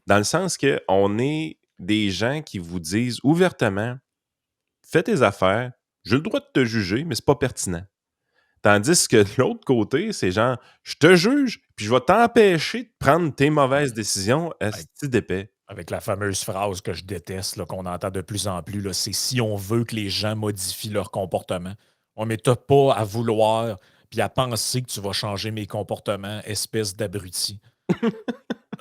Dans le sens qu'on est des gens qui vous disent ouvertement, fais tes affaires, j'ai le droit de te juger, mais c'est pas pertinent. Tandis que de l'autre côté, c'est genre, je te juge, puis je vais t'empêcher de prendre tes mauvaises décisions, esti d'épais. Avec la fameuse phrase que je déteste, là, qu'on entend de plus en plus, là, c'est si on veut que les gens modifient leur comportement. Mais t'as pas à vouloir puis à penser que tu vas changer mes comportements, espèce d'abruti.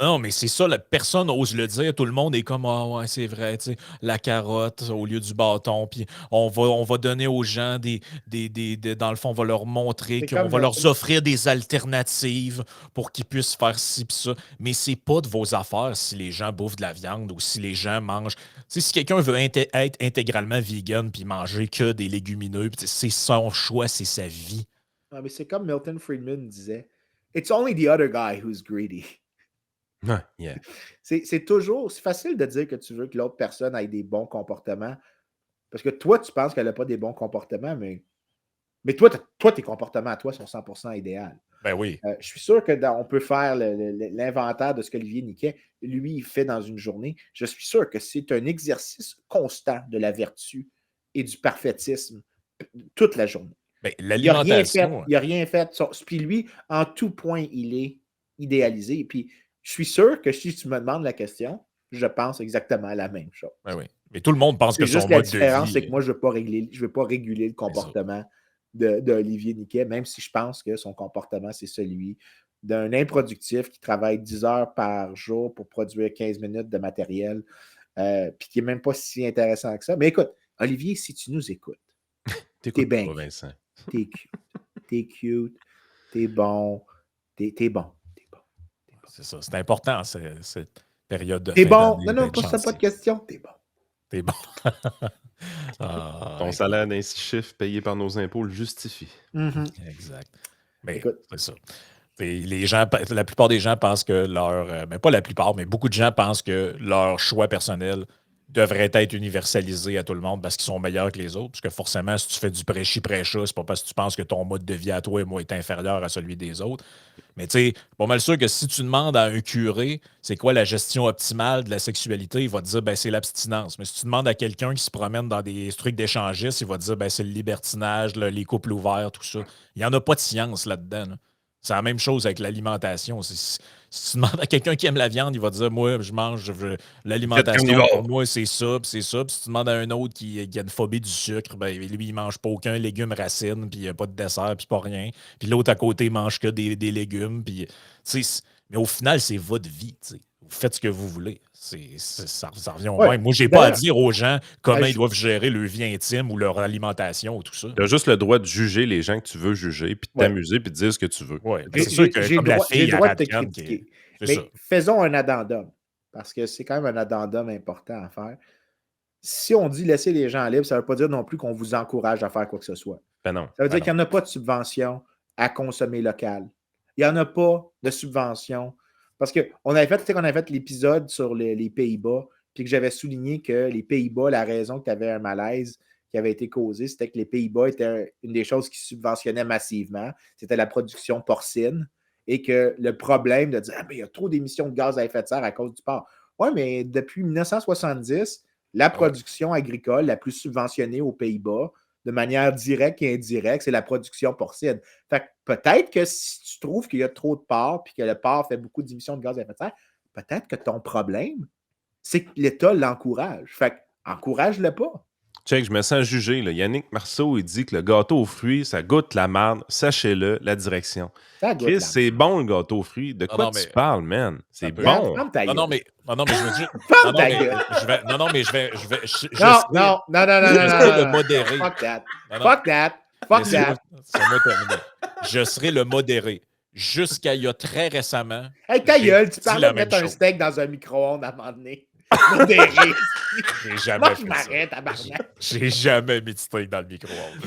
Non, mais c'est ça, personne n'ose le dire. Tout le monde est comme, ah ouais, c'est vrai, tu sais, la carotte au lieu du bâton. Puis on va donner aux gens dans le fond, on va leur montrer qu'on va leur offrir des alternatives pour qu'ils puissent faire ci pis ça. Mais c'est pas de vos affaires si les gens bouffent de la viande ou si les gens mangent. Tu sais, si quelqu'un veut être intégralement vegan puis manger que des légumineux, c'est son choix, c'est sa vie. Ah, mais c'est comme Milton Friedman disait, it's only the other guy who's greedy. Yeah. C'est facile de dire que tu veux que l'autre personne ait des bons comportements parce que toi, tu penses qu'elle n'a pas des bons comportements, mais toi, tes comportements à toi sont 100% idéal. Ben oui. Je suis sûr qu'on peut faire l'inventaire de ce qu'Olivier Niquet, lui, il fait dans une journée. Je suis sûr que c'est un exercice constant de la vertu et du parfaitisme toute la journée. Ben, l'alimentation. Il n'a rien fait. Puis lui, en tout point, il est idéalisé. Puis je suis sûr que si tu me demandes la question, je pense exactement la même chose. Ben oui. Mais tout le monde pense que son mode de vie... La différence, c'est que moi, je ne veux pas réguler le comportement d'Olivier Niquet, même si je pense que son comportement, c'est celui d'un improductif qui travaille 10 heures par jour pour produire 15 minutes de matériel, puis qui n'est même pas si intéressant que ça. Mais écoute, Olivier, si tu nous écoutes, t'es bien. T'es cute. T'es cute. T'es bon. T'es bon. C'est ça. C'est important, cette période de T'es bon. Non, pose-toi pas de questions. T'es bon. T'es bon. Ton salaire d'un 6 chiffres payé par nos impôts le justifie. Mm-hmm. Exact. Mais écoute, c'est ça. Les gens, la plupart des gens pensent que leur... pas la plupart, mais beaucoup de gens pensent que leur choix personnel devrait être universalisé à tout le monde parce qu'ils sont meilleurs que les autres. Parce que forcément, si tu fais du prêchi-prêcha, c'est pas parce que tu penses que ton mode de vie à toi est inférieur à celui des autres. Mais tu sais, pas mal sûr que si tu demandes à un curé c'est quoi la gestion optimale de la sexualité, il va te dire c'est l'abstinence. Mais si tu demandes à quelqu'un qui se promène dans des trucs d'échangistes, il va te dire c'est le libertinage, les couples ouverts, tout ça. Il n'y en a pas de science là-dedans. Là. C'est la même chose avec l'alimentation. Si tu demandes à quelqu'un qui aime la viande, il va te dire moi, je mange l'alimentation, pour moi, c'est ça, puis c'est ça. Puis si tu demandes à un autre qui a une phobie du sucre, lui, il mange pas aucun légume racine, puis il n'y a pas de dessert, puis pas rien. Puis l'autre à côté mange que des légumes. Puis, mais au final, c'est votre vie. T'sais. Vous faites ce que vous voulez. Ça revient au même. Moi, je n'ai pas à dire aux gens comment ils doivent gérer leur vie intime ou leur alimentation ou tout ça. Tu as juste le droit de juger les gens que tu veux juger, puis de t'amuser, puis de dire ce que tu veux. Ouais. C'est sûr que comme la fille, j'ai le droit de te critiquer. Mais ça. faisons un addendum, parce que c'est quand même un addendum important à faire. Si on dit laisser les gens libres, ça ne veut pas dire non plus qu'on vous encourage à faire quoi que ce soit. Ben non. Ça veut dire qu'il n'y en a pas de subvention à consommer local. Il n'y en a pas de subvention. Parce qu'on avait fait l'épisode sur les Pays-Bas, puis que j'avais souligné que les Pays-Bas, la raison que tu avais un malaise qui avait été causé, c'était que les Pays-Bas étaient une des choses qui subventionnaient massivement. C'était la production porcine. Et que le problème de dire il y a trop d'émissions de gaz à effet de serre à cause du porc. Oui, mais depuis 1970, la production agricole la plus subventionnée aux Pays-Bas, de manière directe et indirecte, c'est la production porcine. Fait que peut-être que si tu trouves qu'il y a trop de porc et que le porc fait beaucoup d'émissions de gaz à effet de serre, peut-être que ton problème, c'est que l'État l'encourage. Fait que encourage-le pas. Check, je me sens jugé. Là. Yannick Marceau, il dit que le gâteau aux fruits, ça goûte la merde. Sachez-le, la direction. Chris, c'est bon le gâteau aux fruits. De quoi tu parles, man? C'est bon. Non, mais je veux dire. Non, mais je vais le modérer. Fuck that. Je serai le modéré. Jusqu'à il y a très récemment. Hey, ta gueule, tu parlais de mettre un steak dans un micro-ondes à un moment donné. Modéré. J'ai jamais fait ça. J'ai jamais mis de steak dans le micro-ondes.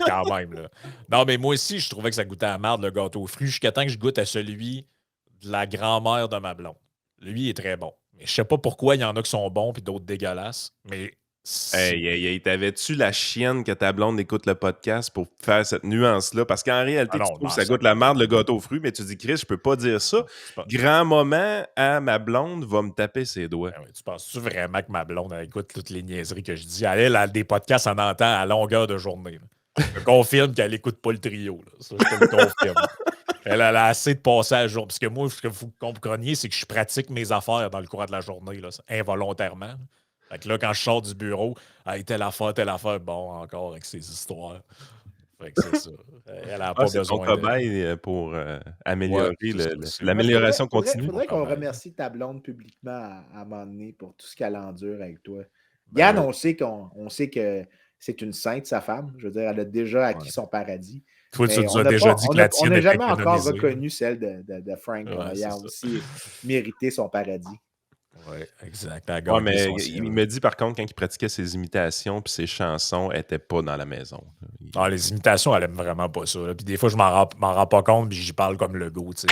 Quand même, là. Non, mais moi aussi, je trouvais que ça goûtait à marde, le gâteau aux fruits, jusqu'à temps que je goûte à celui de la grand-mère de ma blonde. Lui, il est très bon. Mais je sais pas pourquoi il y en a qui sont bons et d'autres dégueulasses, mais... Hey, t'avais-tu la chienne que ta blonde écoute le podcast pour faire cette nuance-là? Parce qu'en réalité, tu trouves que ça goûte la marde, le gâteau aux fruits, mais tu dis, Chris, je peux pas dire ça. Grand moment à ma blonde va me taper ses doigts. Tu penses-tu vraiment que ma blonde elle écoute toutes les niaiseries que je dis? Elle a des podcasts, en entend à longueur de journée. Là. Je confirme qu'elle écoute pas le trio. Là. Ça, je te le confirme. Elle a assez de passages à jour. Parce que moi, ce que vous compreniez, c'est que je pratique mes affaires dans le courant de la journée, là, involontairement. Fait que là, quand je sors du bureau, telle affaire, bon, encore avec ces histoires. Fait que c'est ça. Elle n'a pas besoin de... C'est ton cobaye pour améliorer l'amélioration continue. Il faudrait qu'on remercie ta blonde publiquement à un moment donné pour tout ce qu'elle endure avec toi. Yann, on sait que c'est une sainte, sa femme. Je veux dire, elle a déjà acquis son paradis. Toi, tu nous as déjà dit que la tienne on n'a jamais encore reconnu celle de Frank. Il a aussi mérité son paradis. Oui, exact. Mais il me dit par contre, quand il pratiquait ses imitations puis ses chansons, elle n'était pas dans la maison. Les imitations, elle aime vraiment pas ça. Puis des fois, je m'en rends pas compte puis j'y parle comme le go. Tu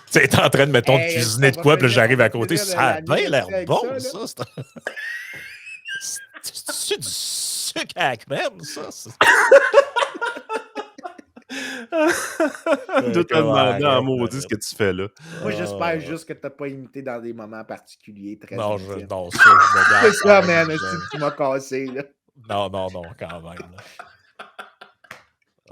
sais, t'es en train de, mettons, de cuisiner de quoi, puis j'arrive à côté. Ça a bien l'air bon, ça. C'est du sucre à la crème, ça. Je dois te demander en maudit ce que tu fais là. Moi, j'espère juste que tu n'as pas imité dans des moments particuliers. Très non, ça, je me garde. C'est ça, man. Tu m'as cassé, là. Non, quand même.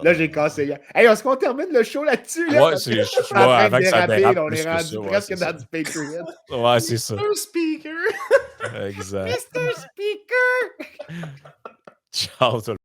Là, j'ai cassé. Hey, est-ce qu'on termine le show là-dessus? Là? Ouais, c'est avant que ça dérape. On est rendu presque dans du Patreon. Ouais, c'est ça. Mr. Speaker. Exact. Mr. Speaker. Ciao, tout le monde.